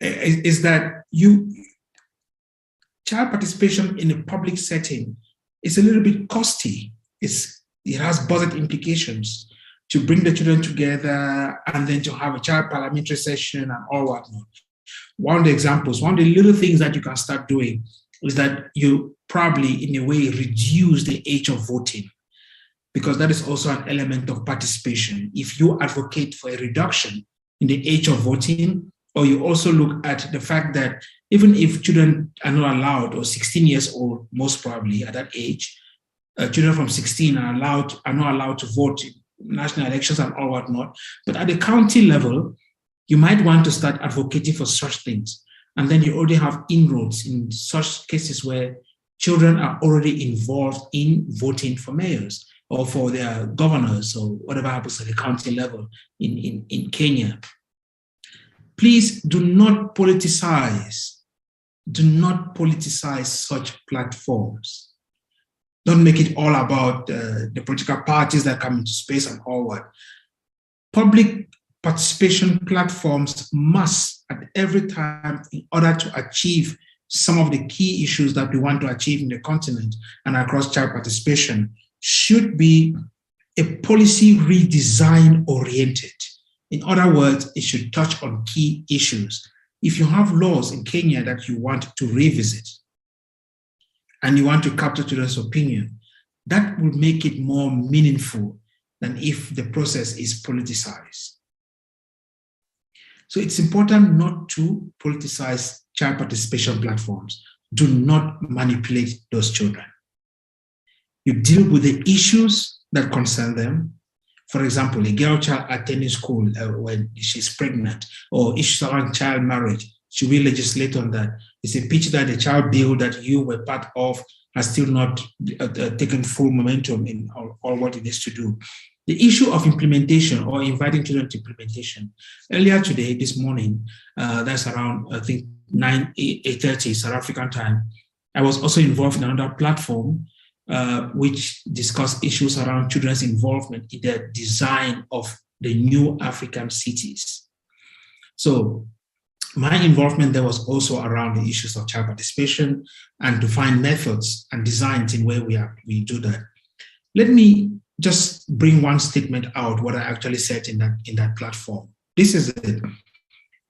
is that child participation in a public setting is a little bit costly. It has budget implications to bring the children together and then to have a child parliamentary session and all whatnot. One of the examples, one of the little things that you can start doing is that you probably, in a way, reduce the age of voting, because that is also an element of participation. If you advocate for a reduction in the age of voting, or you also look at the fact that even if children are not allowed, or 16 years old, most probably at that age, children from 16 are not allowed to vote in national elections and all whatnot. But at the county level, you might want to start advocating for such things. And then you already have inroads in such cases where children are already involved in voting for mayors or for their governors or whatever happens at the county level in Kenya. Please do not politicize. Do not politicize such platforms. Don't make it all about the political parties that come into space and all what. Public participation platforms must, at every time, in order to achieve some of the key issues that we want to achieve in the continent and across child participation, should be a policy redesign oriented. In other words, it should touch on key issues. If you have laws in Kenya that you want to revisit and you want to capture children's opinion, that will make it more meaningful than if the process is politicized. So it's important not to politicize child participation platforms. Do not manipulate those children. You deal with the issues that concern them. For example, a girl child attending school when she's pregnant, or issues around child marriage. Should we legislate on that? It's a pity that the child bill that you were part of has still not taken full momentum in all what it is to do. The issue of implementation or inviting children to implementation. Earlier today, this morning, that's around, I think, 8:30 South African time, I was also involved in another platform which discussed issues around children's involvement in the design of the new African cities. So my involvement there was also around the issues of child participation and to find methods and designs in where we do that. Let me just bring one statement out, what I actually said in that platform. This is it.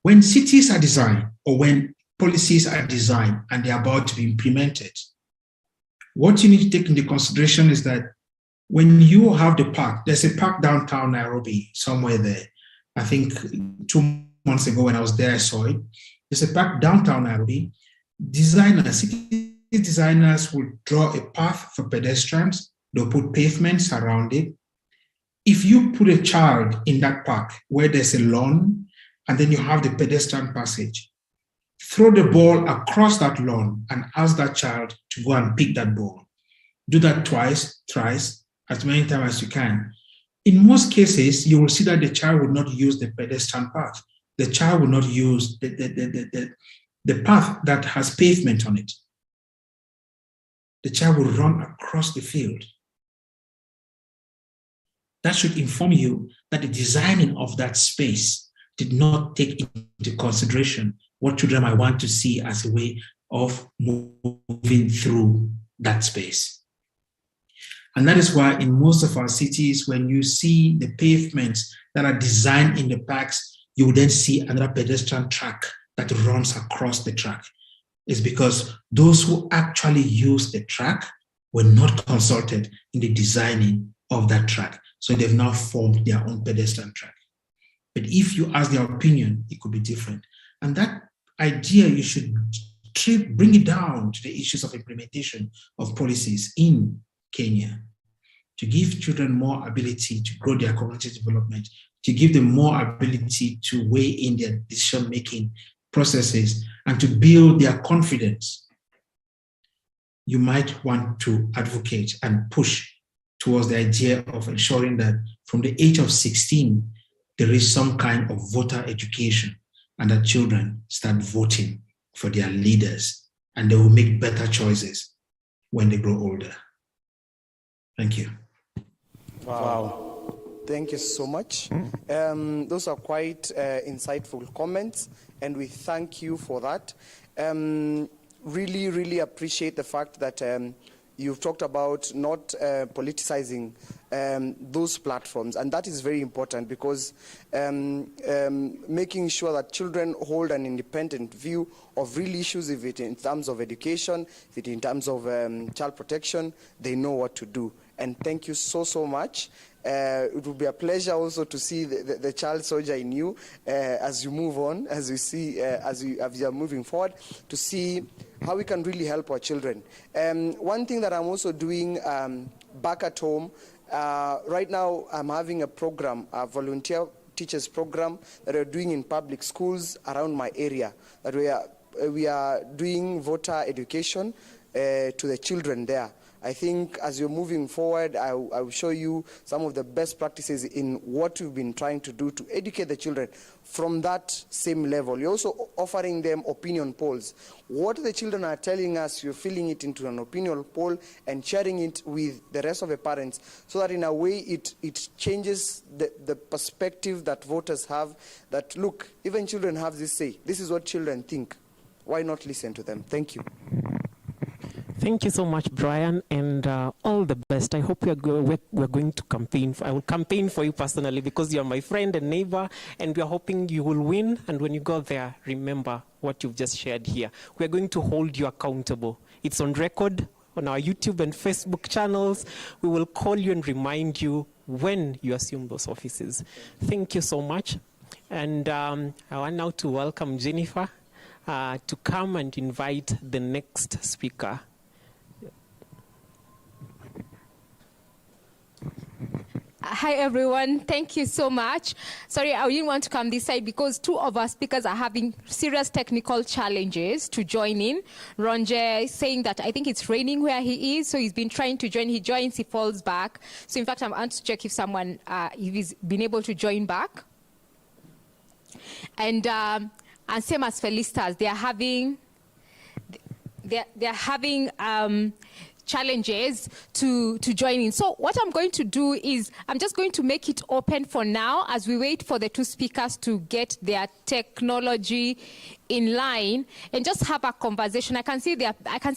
When cities are designed or when policies are designed and they're about to be implemented, what you need to take into consideration is that when you have the park, there's a park downtown Nairobi, somewhere there. I think 2 months ago when I was there, I saw it. There's a park downtown Nairobi. City designers will draw a path for pedestrians. They'll put pavements around it. If you put a child in that park where there's a lawn and then you have the pedestrian passage, throw the ball across that lawn and ask that child to go and pick that ball. Do that twice, thrice, as many times as you can. In most cases, you will see that the child will not use the pedestrian path. The child will not use the path that has pavement on it. The child will run across the field. That should inform you that the designing of that space did not take into consideration what children might want to see as a way of moving through that space. And that is why in most of our cities, when you see the pavements that are designed in the parks, you will then see another pedestrian track that runs across the track. It's because those who actually use the track were not consulted in the designing of that track. So they've now formed their own pedestrian track. But if you ask their opinion, it could be different. And that idea, you should bring it down to the issues of implementation of policies in Kenya, to give children more ability to grow their cognitive development, to give them more ability to weigh in their decision-making processes, and to build their confidence. You might want to advocate and push towards the idea of ensuring that from the age of 16, there is some kind of voter education and that children start voting for their leaders and they will make better choices when they grow older. Thank you. Wow. Thank you so much. Those are quite insightful comments, and we thank you for that. Really, really appreciate the fact that you've talked about not politicizing those platforms, and that is very important because making sure that children hold an independent view of real issues, if it in terms of education, if it in terms of child protection, they know what to do. And thank you so, so much. It will be a pleasure also to see the child soldier in you as you move on, as you see, as you are moving forward, to see how we can really help our children. One thing that I'm also doing back at home, right now I'm having a program, a volunteer teachers program that we're doing in public schools around my area, that we are doing voter education to the children there. I think as you're moving forward, I will show you some of the best practices in what we've been trying to do to educate the children from that same level. You're also offering them opinion polls. What the children are telling us, you're filling it into an opinion poll and sharing it with the rest of the parents, so that in a way it changes the perspective that voters have, that look, even children have this say. This is what children think. Why not listen to them? Thank you. Thank you so much, Brian, and all the best. I hope we're going to campaign. I will campaign for you personally because you're my friend and neighbor, and we're hoping you will win. And when you go there, remember what you've just shared here. We're going to hold you accountable. It's on record on our YouTube and Facebook channels. We will call you and remind you when you assume those offices. Thank you so much. And I want now to welcome Jennifer to come and invite the next speaker. Hi everyone, thank you so much. Sorry, I didn't want to come this side because two of our speakers are having serious technical challenges to join in. Ronje is saying that I think it's raining where he is, so he's been trying to join. He joins, he falls back. So in fact, I'm going to check if someone, if he's been able to join back. And same as Felicitas, they're having challenges to join in. So what I'm going to do is I'm just going to make it open for now as we wait for the two speakers to get their technology in line and just have a conversation. I can see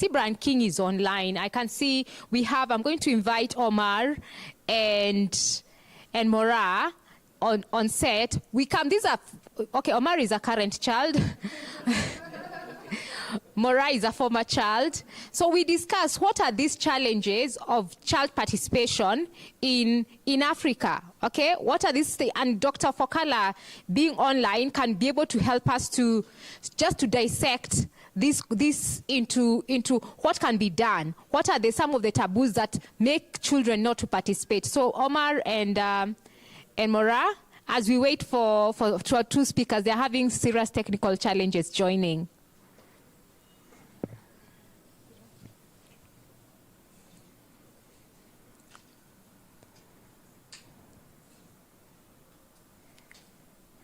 Brian King is online. I can see I'm going to invite Omar and Mora on set. Omar is a current child. Mora is a former child. So we discuss what are these challenges of child participation in Africa. Okay, what are these things? And Dr. Fokala, being online, can be able to help us to dissect this into what can be done. What are some of the taboos that make children not to participate? So Omar and Mora, as we wait for our two speakers, they're having serious technical challenges joining.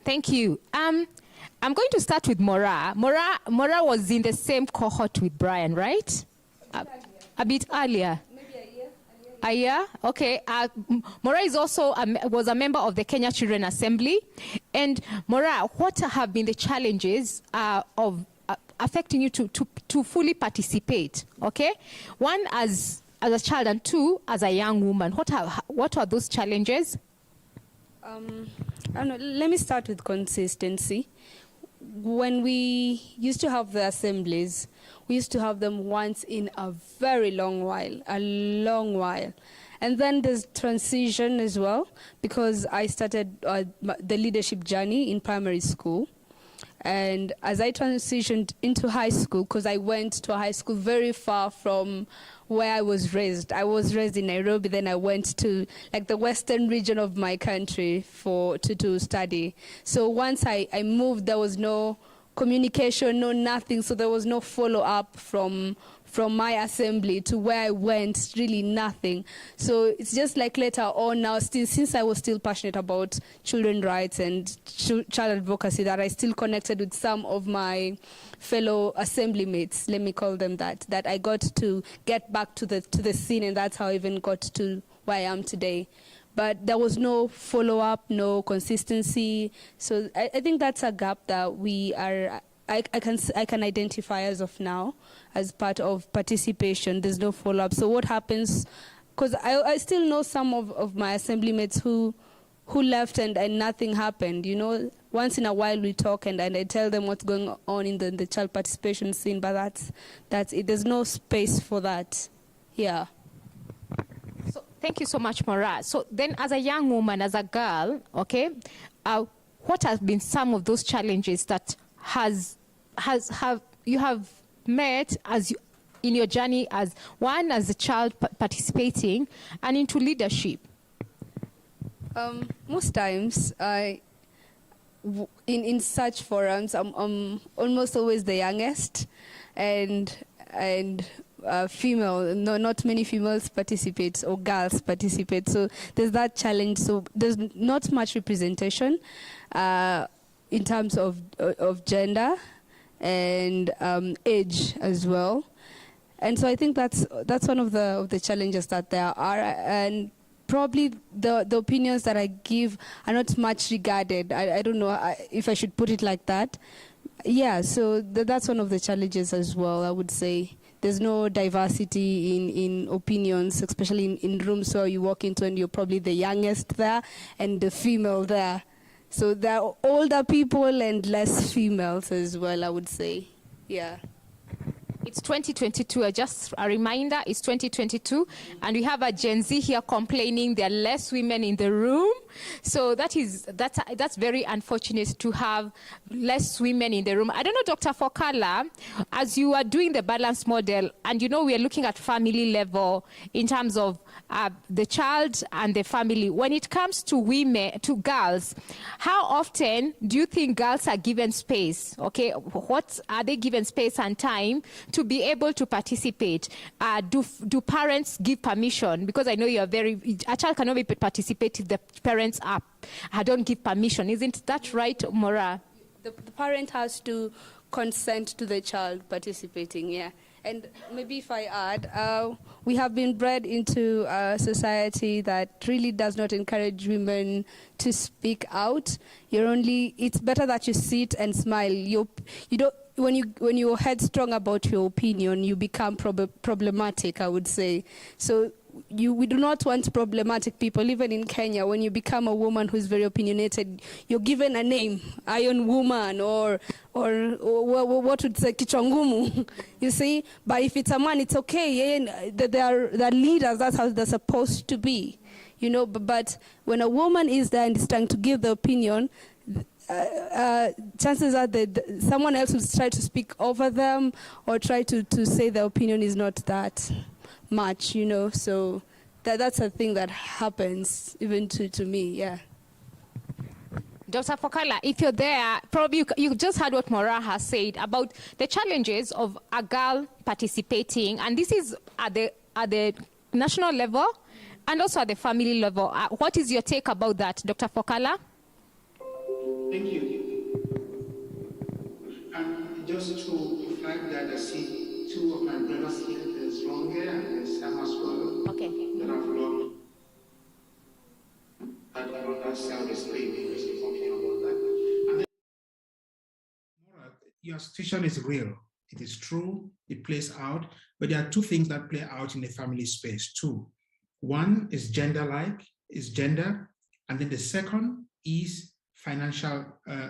Thank you. I'm going to start with Mora. Mora was in the same cohort with Brian, right? A bit earlier. Maybe a year. Okay. Mora is also was a member of the Kenya Children Assembly. And Mora, what have been the challenges of affecting you to fully participate? Okay. One, as a child, and two, as a young woman. What are those challenges? I don't know. Let me start with consistency. When we used to have the assemblies, we used to have them once in a very long while, And then there's transition as well, because I started the leadership journey in primary school. And as I transitioned into high school, because I went to a high school very far from where I was raised. I was raised in Nairobi, then I went to the western region of my country to study. So once I moved, there was no communication, no nothing, so there was no follow-up from my assembly to where I went, really nothing. So it's just later on now, since I was still passionate about children's rights and child advocacy, that I still connected with some of my fellow assembly mates, let me call them that I got to get back to the scene, and that's how I even got to where I am today. But there was no follow-up, no consistency. So I think that's a gap that I can identify as of now as part of participation. There's no follow-up. So what happens, because I still know some of my assembly mates who left and nothing happened. Once in a while we talk and I tell them what's going on in the child participation scene, but that's it. There's no space for that. Yeah. So thank you so much, Mara. So then as a young woman, as a girl, okay, what have been some of those challenges that you have met in your journey as a child participating and into leadership? Most times, in such forums, I'm almost always the youngest, and female. No, not many females participate or girls participate. So there's that challenge. So there's not much representation in terms of gender and age as well. And so I think that's one of the challenges that there are, and probably the opinions that I give are not much regarded. I don't know if I should put it like that. Yeah, so that's one of the challenges as well, I would say. There's no diversity in opinions, especially in rooms where you walk into and you're probably the youngest there and the female there. So there are older people and less females as well, I would say. Yeah. It's 2022. Just a reminder, it's 2022, and we have a Gen Z here complaining there are less women in the room. So that's very unfortunate to have less women in the room. I don't know, Dr. Fokala, as you are doing the balance model, and we are looking at family level in terms of the child and the family. When it comes to girls, how often do you think girls are given space? Okay, what are they given space and time to be able to participate? Do parents give permission? Because I know a child cannot participate if the parents don't give permission. Isn't that right, Mora? The parent has to consent to the child participating, yeah. And maybe if I add, we have been bred into a society that really does not encourage women to speak out. It's better that you sit and smile. You don't, when you're headstrong about your opinion, you become problematic, I would say. So we do not want problematic people. Even in Kenya, when you become a woman who's very opinionated, you're given a name, Iron Woman, or what would say, Kichwangumu, you see? But if it's a man, it's okay. They're leaders, that's how they're supposed to be. You know, but when a woman is there and is trying to give the opinion, chances are that someone else will try to speak over them or try to say the opinion is not that much, you know. So that's a thing that happens even to me, yeah. Dr. Fokala, if you're there, probably you just heard what Maura has said about the challenges of a girl participating, and this is at the national level and also at the family level. What is your take about that, Dr. Fokala? Thank you. And just to flag that, I see two of my brothers here. There's Ronge and there's Sam as well. Okay. That have logged about that self-esteem. About that. And then, your situation is real. It is true. It plays out. But there are two things that play out in the family space. Two. One is gender-like, is gender, and then the second is financial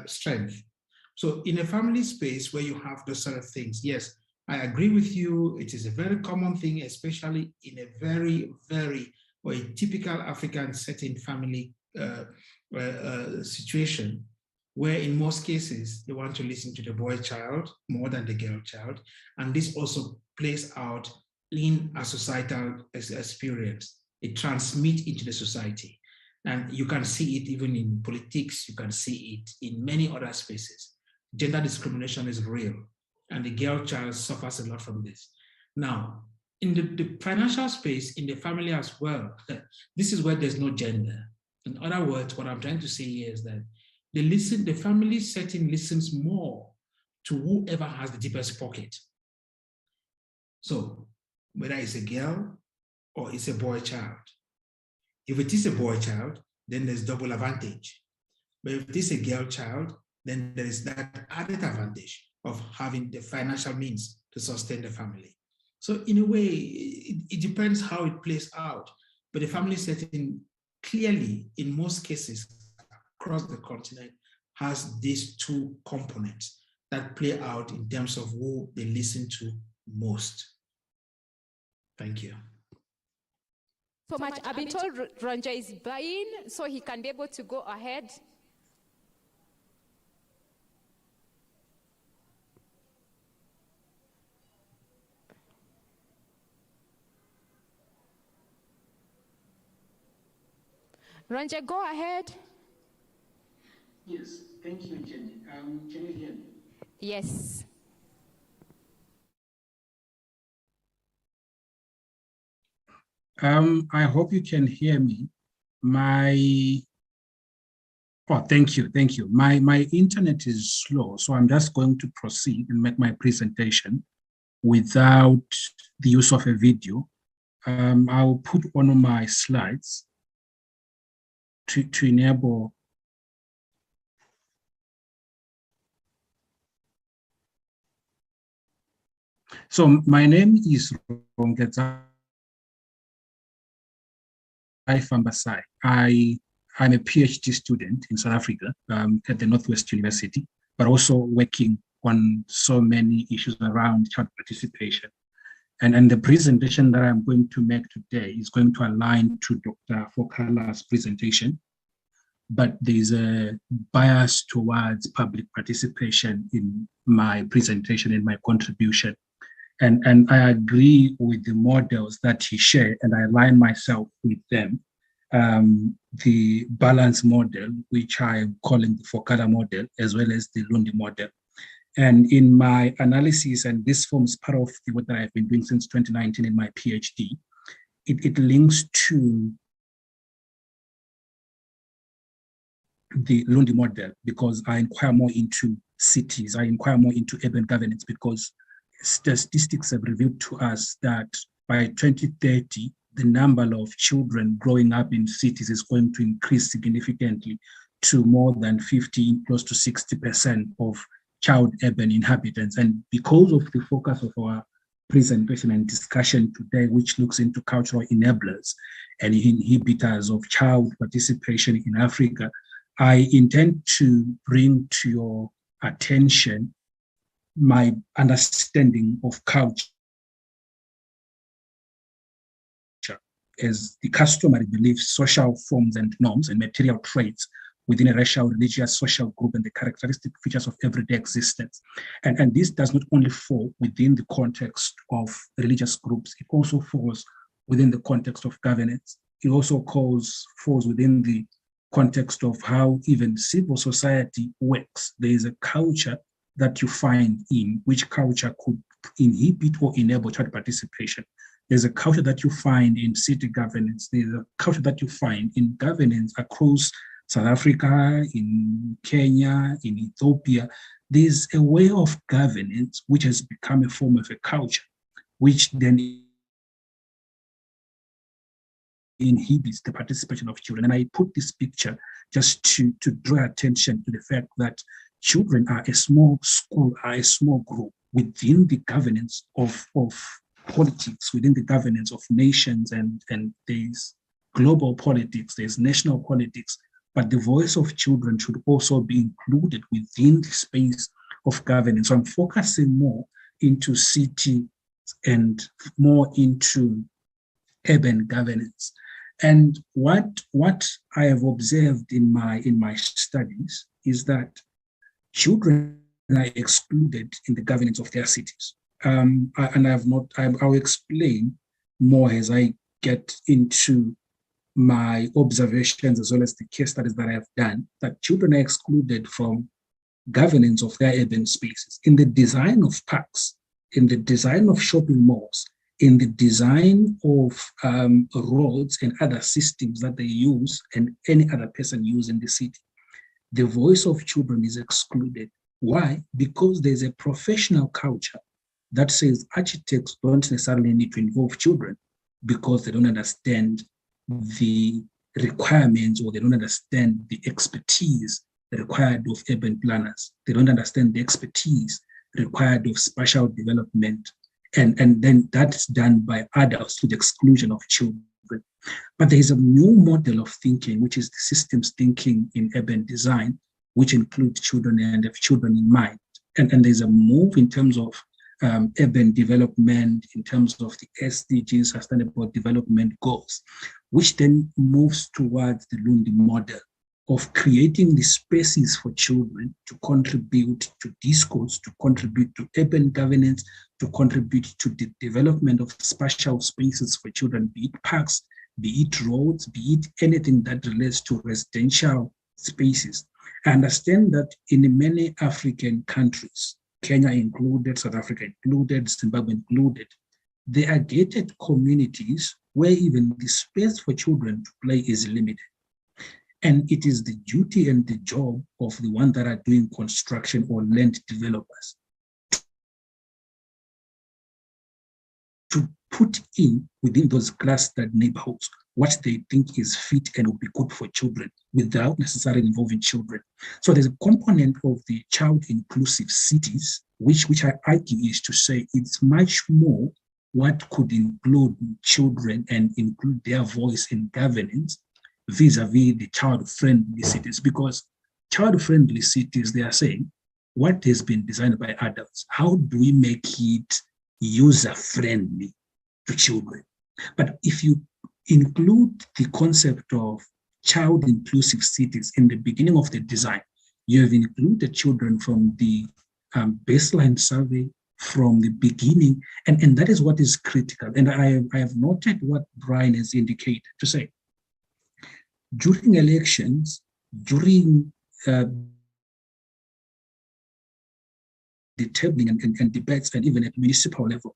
strength. So in a family space where you have those sort of things, yes, I agree with you. It is a very common thing, especially in a very, very, or a typical African setting family situation, where in most cases, they want to listen to the boy child more than the girl child. And this also plays out in a societal experience. It transmits into the society. And you can see it even in politics, you can see it in many other spaces. Gender discrimination is real, and the girl child suffers a lot from this. Now, in the financial space, in the family as well, this is where there's no gender. In other words, what I'm trying to say here is that the family setting listens more to whoever has the deepest pocket. So, whether it's a girl or it's a boy child. If it is a boy child, then there's double advantage. But if it is a girl child, then there is that added advantage of having the financial means to sustain the family. So in a way, it depends how it plays out. But the family setting clearly, in most cases across the continent, has these two components that play out in terms of who they listen to most. Thank you. So much. I've been told Ronja is buying, so he can be able to go ahead. Ronja, go ahead. Yes, thank you, Jenny. Can you hear me? Yes. I hope you can hear me. Thank you. My internet is slow, so I'm just going to proceed and make my presentation without the use of a video. I'll put one of my slides to enable. So my name is Rongeza Fambasai. I'm a PhD student in South Africa at the Northwest University, but also working on so many issues around child participation. And the presentation that I'm going to make today is going to align to Dr. Fokala's presentation, but there's a bias towards public participation in my presentation and my contribution. And I agree with the models that he shared, and I align myself with them. The balance model, which I'm calling the Fokala model, as well as the Lundi model. And in my analysis, and this forms part of the work that I've been doing since 2019 in my PhD, it links to the Lundi model because I inquire more into cities, I inquire more into urban governance because statistics have revealed to us that by 2030, the number of children growing up in cities is going to increase significantly to more than 50, close to 60% of child urban inhabitants. And because of the focus of our presentation and discussion today, which looks into cultural enablers and inhibitors of child participation in Africa, I intend to bring to your attention my understanding of culture as the customary beliefs, social forms and norms, and material traits within a racial, religious, social group, and the characteristic features of everyday existence. And this does not only fall within the context of religious groups, it also falls within the context of governance. It also falls within the context of how even civil society works. There is a culture that you find in which culture could inhibit or enable child participation. There's a culture that you find in city governance. There's a culture that you find in governance across South Africa, in Kenya, in Ethiopia. There's a way of governance which has become a form of a culture, which then inhibits the participation of children. And I put this picture just to draw attention to the fact that children are a small school, are a small group within the governance of politics, within the governance of nations, and there's global politics, there's national politics, but the voice of children should also be included within the space of governance. So I'm focusing more into city and more into urban governance. And what I have observed in my studies is that children are excluded in the governance of their cities. I'll explain more as I get into my observations as well as the case studies that I have done, that children are excluded from governance of their urban spaces, in the design of parks, in the design of shopping malls, in the design of roads and other systems that they use and any other person use in the city. The voice of children is excluded. Why? Because there's a professional culture that says architects don't necessarily need to involve children because they don't understand the requirements or they don't understand the expertise required of urban planners. They don't understand the expertise required of spatial development. And then that's done by adults to the exclusion of children. But there is a new model of thinking, which is the systems thinking in urban design, which includes children and have children in mind. And there's a move in terms of urban development, in terms of the SDGs, Sustainable Development Goals, which then moves towards the Lundi model of creating the spaces for children to contribute to discourse, to contribute to urban governance, to contribute to the development of spatial spaces for children, be it parks, be it roads, be it anything that relates to residential spaces. I understand that in many African countries, Kenya included, South Africa included, Zimbabwe included, there are gated communities where even the space for children to play is limited. And it is the duty and the job of the ones that are doing construction or land developers to put in within those clustered neighborhoods what they think is fit and will be good for children without necessarily involving children. So there's a component of the child inclusive cities, which I argue is to say it's much more what could include children and include their voice in governance vis-a-vis the child-friendly cities, because child-friendly cities, they are saying, what has been designed by adults, how do we make it user-friendly to children? But if you include the concept of child-inclusive cities in the beginning of the design, you have included children from the baseline survey from the beginning, and that is what is critical. And I have noted what Brian has indicated to say, during elections, during the tabling and debates, and even at municipal level,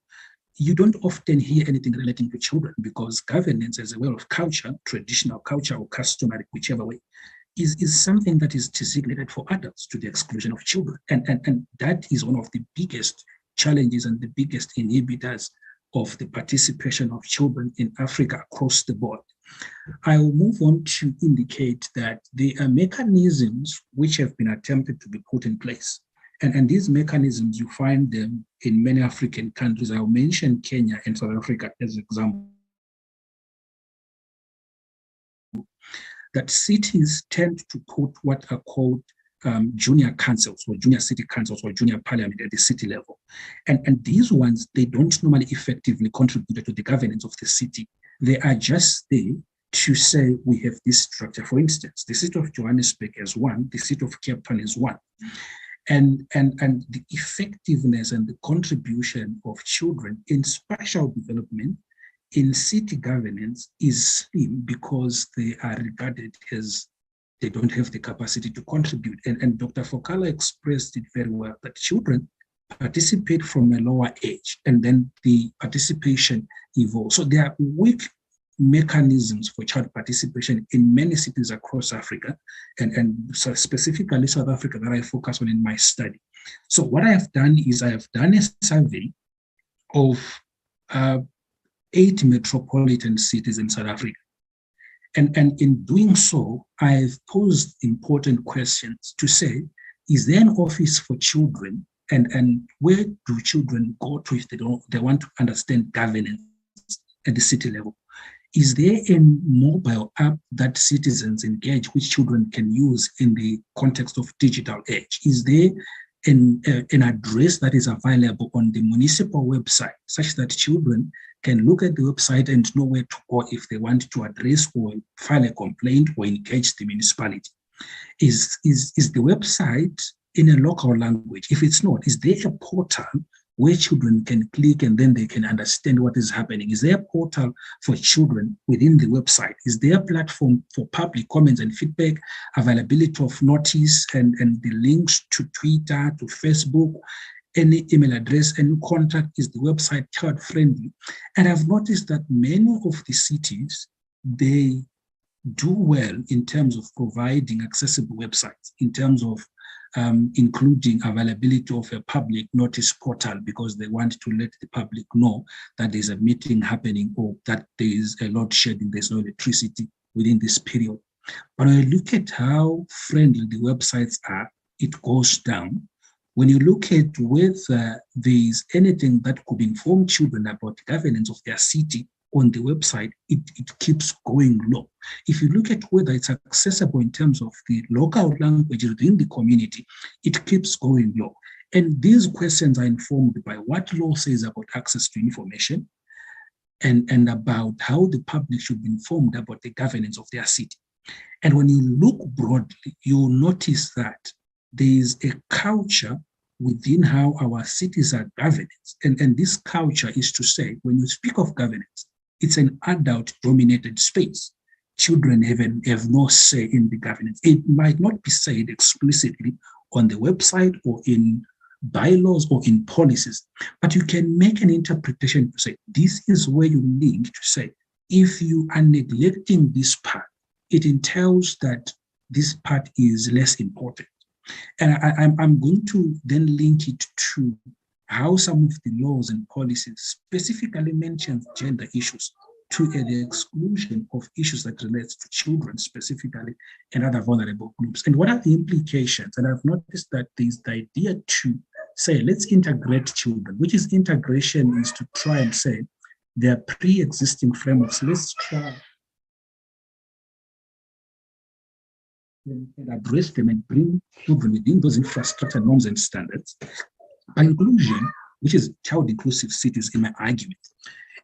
you don't often hear anything relating to children, because governance as a way of culture, traditional culture or customary, whichever way, is something that is designated for adults to the exclusion of children. And that is one of the biggest challenges and the biggest inhibitors of the participation of children in Africa across the board. I will move on to indicate that there are mechanisms which have been attempted to be put in place. And these mechanisms, you find them in many African countries. I'll mention Kenya and South Africa as examples. That cities tend to put what are called junior councils or junior city councils or junior parliament at the city level. And these ones, they don't normally effectively contribute to the governance of the city. They are just there to say we have this structure. For instance, the city of Johannesburg is one, the city of Cape Town is one. And the effectiveness and the contribution of children in spatial development in city governance is slim because they are regarded as they don't have the capacity to contribute. And Dr. Fokala expressed it very well, that children participate from a lower age and then the participation evolves. So there are weak mechanisms for child participation in many cities across Africa, and so specifically South Africa that I focus on in my study. So what I have done is I have done a survey of 8 metropolitan cities in South Africa. And in doing so, I've posed important questions to say, is there an office for children, and where do children go to if they want to understand governance at the city level? Is there a mobile app that citizens engage, which children can use in the context of digital age? Is there an address that is available on the municipal website such that children can look at the website and know where to go if they want to address or file a complaint or engage the municipality? Is the website in a local language? If it's not, is there a portal where children can click and then they can understand what is happening? Is there a portal for children within the website? Is there a platform for public comments and feedback, availability of notice and the links to Twitter, to Facebook, any email address, any contact? Is the website child friendly? And I've noticed that many of the cities, they do well in terms of providing accessible websites, in terms of including availability of a public notice portal, because they want to let the public know that there's a meeting happening or that there is a load shedding, there's no electricity within this period. But when you look at how friendly the websites are, it goes down. When you look at whether there's anything that could inform children about the governance of their city on the website, it keeps going low. If you look at whether it's accessible in terms of the local languages within the community, it keeps going low. And these questions are informed by what law says about access to information and about how the public should be informed about the governance of their city. And when you look broadly, you'll notice that there is a culture within how our cities are governed. And this culture is to say, when you speak of governance, it's an adult-dominated space. Children have no say in the governance. It might not be said explicitly on the website or in bylaws or in policies, but you can make an interpretation to say, this is where you need to say, if you are neglecting this part, it entails that this part is less important. And I'm going to then link it to how some of the laws and policies specifically mention gender issues to the exclusion of issues that relate to children specifically and other vulnerable groups. And what are the implications? And I've noticed that there's the idea to say, let's integrate children, which is integration is to try and say there are pre-existing frameworks. Let's try and address them and bring children within those infrastructure norms and standards. Inclusion, which is child inclusive cities in my argument,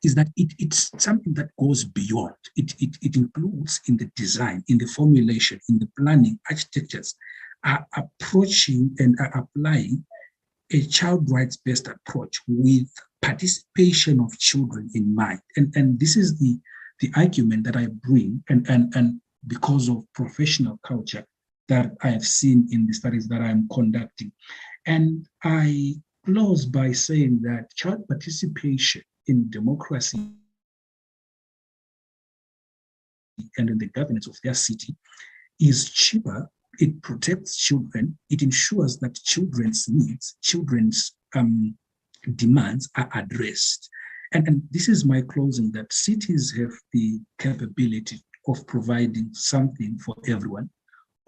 is that it's something that goes beyond. It includes in the design, in the formulation, in the planning, architectures, are approaching and are applying a child rights-based approach with participation of children in mind. And this is the argument that I bring, and because of professional culture that I have seen in the studies that I'm conducting. And I close by saying that child participation in democracy and in the governance of their city is cheaper. It protects children. It ensures that children's needs, children's demands are addressed. And this is my closing, that cities have the capability of providing something for everyone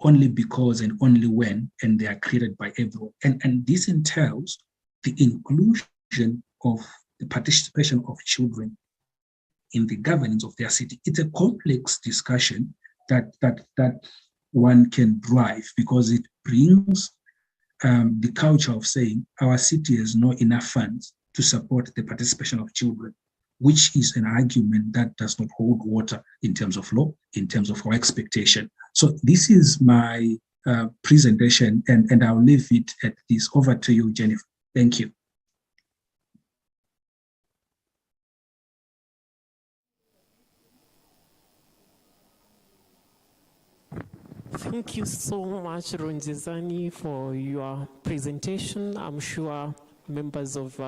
only because and only when, and they are created by everyone. And this entails the inclusion of the participation of children in the governance of their city. It's a complex discussion that one can drive, because it brings the culture of saying our city has not enough funds to support the participation of children, which is an argument that does not hold water in terms of law, in terms of our expectation. So this is my presentation, and I'll leave it at this. Over to you, Jennifer. Thank you. Thank you so much, Ronjezani, for your presentation. I'm sure members of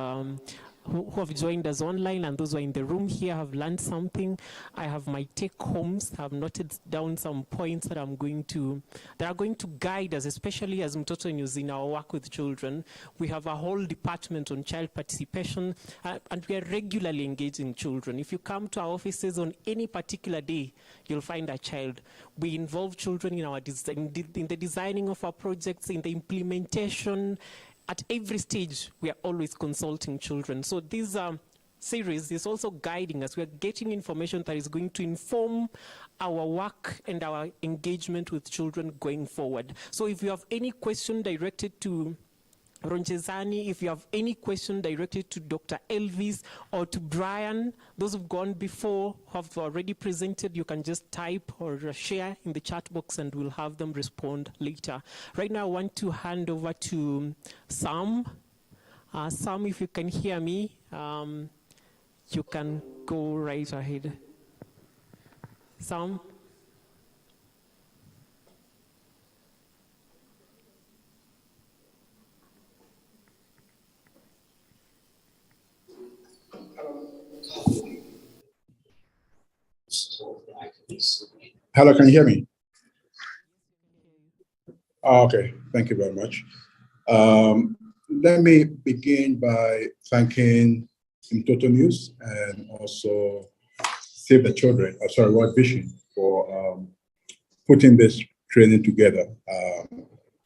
who have joined us online and those who are in the room here have learned something. I have my take homes. I've noted down some points that are going to guide us, especially as Mtoto News in our work with children. We have a whole department on child participation, and we are regularly engaging children. If you come to our offices on any particular day, you'll find a child. We involve children in our design, in the designing of our projects, in the implementation. At every stage, we are always consulting children. So this series is also guiding us. We are getting information that is going to inform our work and our engagement with children going forward. So if you have any question directed to Ronjezani, if you have any question directed to Dr. Elvis or to Brian, those who've gone before have already presented, you can just type or share in the chat box and we'll have them respond later. Right now, I want to hand over to Sam. Sam, if you can hear me, you can go right ahead. Sam? Hello, can you hear me? Okay, thank you very much. Let me begin by thanking Mtoto News and also Save the Children, World Vision, for putting this training together.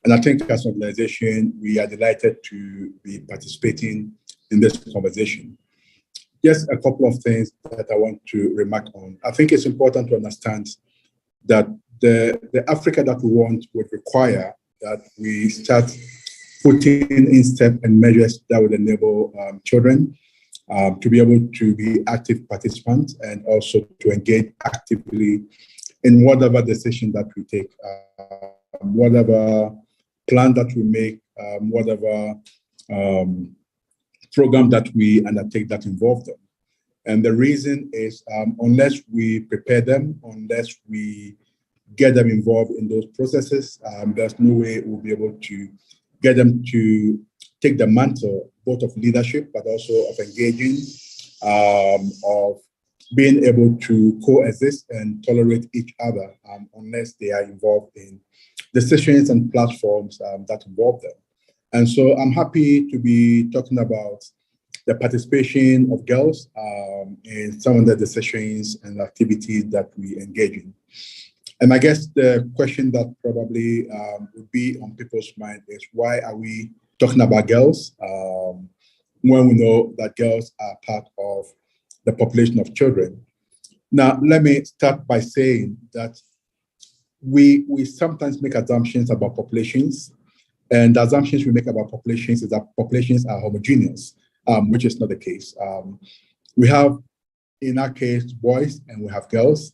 And I think as an organization, we are delighted to be participating in this conversation. Just a couple of things that I want to remark on. I think it's important to understand that the Africa that we want would require that we start putting in steps and measures that would enable children to be able to be active participants and also to engage actively in whatever decision that we take, whatever plan that we make, whatever program that we undertake that involve them. And the reason is unless we prepare them, unless we get them involved in those processes, there's no way we'll be able to get them to take the mantle, both of leadership, but also of engaging, of being able to coexist and tolerate each other, unless they are involved in decisions and platforms that involve them. And so I'm happy to be talking about the participation of girls in some of the decisions and activities that we engage in. And I guess the question that probably would be on people's mind is, why are we talking about girls when we know that girls are part of the population of children? Now, let me start by saying that we sometimes make assumptions about populations, and the assumptions we make about populations is that populations are homogeneous, which is not the case. We have, in our case, boys and we have girls,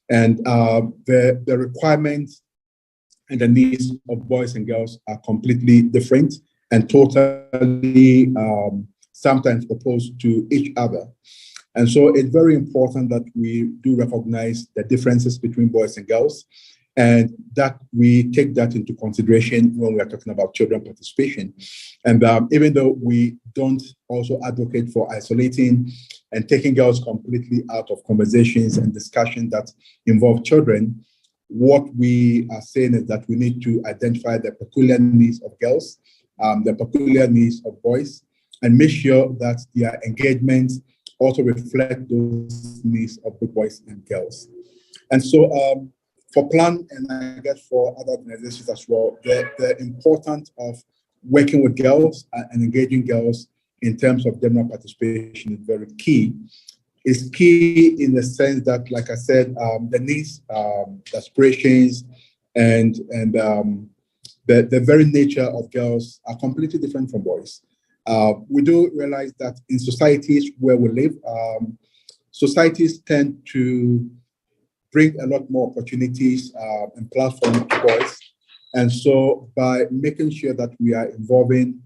and the requirements and the needs of boys and girls are completely different and totally sometimes opposed to each other. And so it's very important that we do recognize the differences between boys and girls, and that we take that into consideration when we are talking about children participation. And even though we don't also advocate for isolating and taking girls completely out of conversations and discussions that involve children, what we are saying is that we need to identify the peculiar needs of girls, the peculiar needs of boys, and make sure that their engagements also reflect those needs of both boys and girls. And so for Plan, and I guess for other organizations as well, the importance of working with girls and engaging girls in terms of general participation is very key. It's key in the sense that, like I said, the needs, the aspirations, and the very nature of girls are completely different from boys. We do realize that in societies where we live, societies tend to bring a lot more opportunities and platforms to boys. And so by making sure that we are involving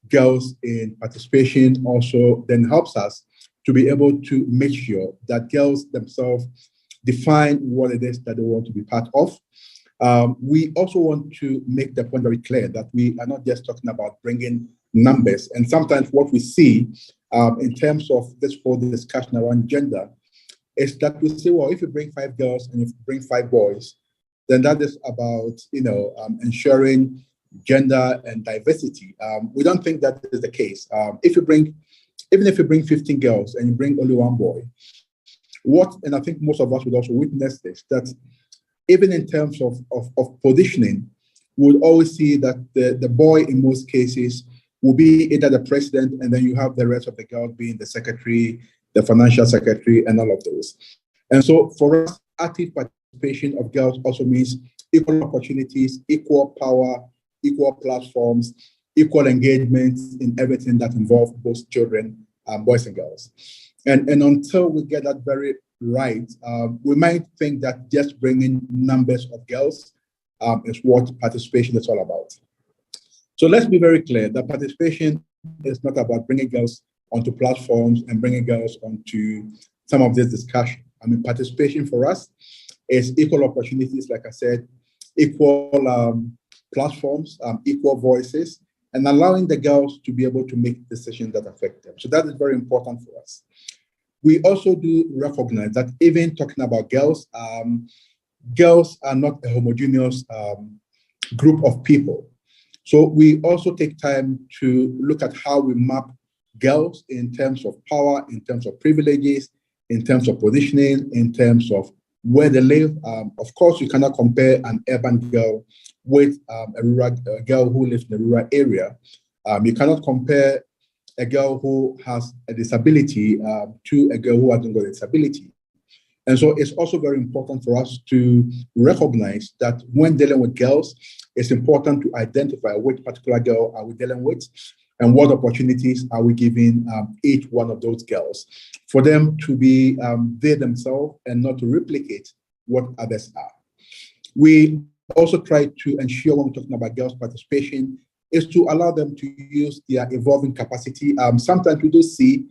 girls in participation also then helps us to be able to make sure that girls themselves define what it is that they want to be part of. We also want to make the point very clear that we are not just talking about bringing numbers. And sometimes what we see in terms of this whole discussion around gender is that we say, well, if you bring 5 girls and if you bring 5 boys, then that is about, ensuring gender and diversity. We don't think that is the case. Even if you bring 15 girls and you bring only 1 boy, and I think most of us would also witness this, that even in terms of positioning, we would always see that the boy in most cases will be either the president, and then you have the rest of the girls being the secretary, the financial secretary, and all of those. And so for us, active participation of girls also means equal opportunities, equal power, equal platforms, equal engagement in everything that involves both children, boys and girls. And until we get that very right, we might think that just bringing numbers of girls is what participation is all about. So let's be very clear that participation is not about bringing girls onto platforms and bringing girls onto some of this discussion. I mean, participation for us is equal opportunities, like I said, equal platforms, equal voices, and allowing the girls to be able to make decisions that affect them. So that is very important for us. We also do recognize that even talking about girls, girls are not a homogeneous group of people. So we also take time to look at how we map girls in terms of power, in terms of privileges, in terms of positioning, in terms of where they live. Of course, you cannot compare an urban girl with a girl who lives in a rural area. You cannot compare a girl who has a disability to a girl who hasn't got a disability. And so it's also very important for us to recognize that when dealing with girls, it's important to identify which particular girl are we dealing with and what opportunities are we giving each one of those girls for them to be they themselves and not to replicate what others are. We also try to ensure when we're talking about girls' participation is to allow them to use their evolving capacity. Sometimes we do see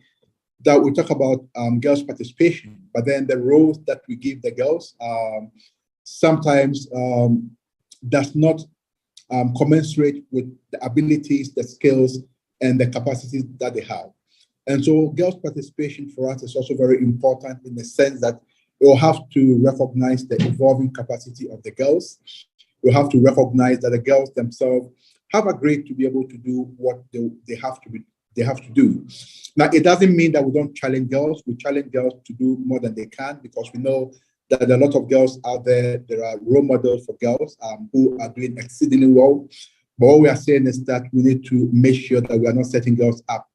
that we talk about girls' participation, but then the roles that we give the girls sometimes does not commensurate with the abilities, the skills, and the capacities that they have. And so girls' participation for us is also very important in the sense that we'll have to recognize the evolving capacity of the girls. We'll have to recognize that the girls themselves have agreed to be able to do what they have to do. Now, it doesn't mean that we don't challenge girls. We challenge girls to do more than they can because we know that there are a lot of girls out there. There are role models for girls who are doing exceedingly well. But what we are saying is that we need to make sure that we are not setting girls up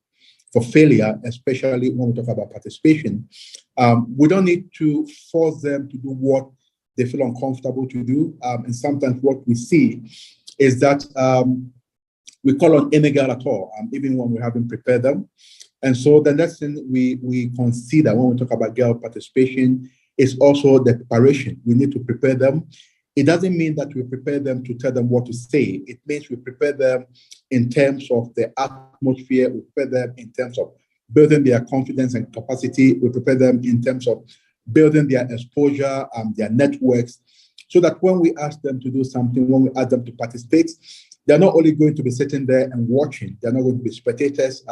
for failure, especially when we talk about participation. We don't need to force them to do what they feel uncomfortable to do. And sometimes what we see is that we call on any girl at all, even when we haven't prepared them. And so the next thing we consider when we talk about girl participation is also the preparation. We need to prepare them. It doesn't mean that we prepare them to tell them what to say. It means we prepare them in terms of the atmosphere. We prepare them in terms of building their confidence and capacity. We prepare them in terms of building their exposure and their networks, so that when we ask them to do something, when we ask them to participate, they're not only going to be sitting there and watching, they're not going to be spectators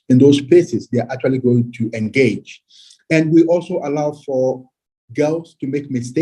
in those places, they're actually going to engage. And we also allow for girls to make mistakes.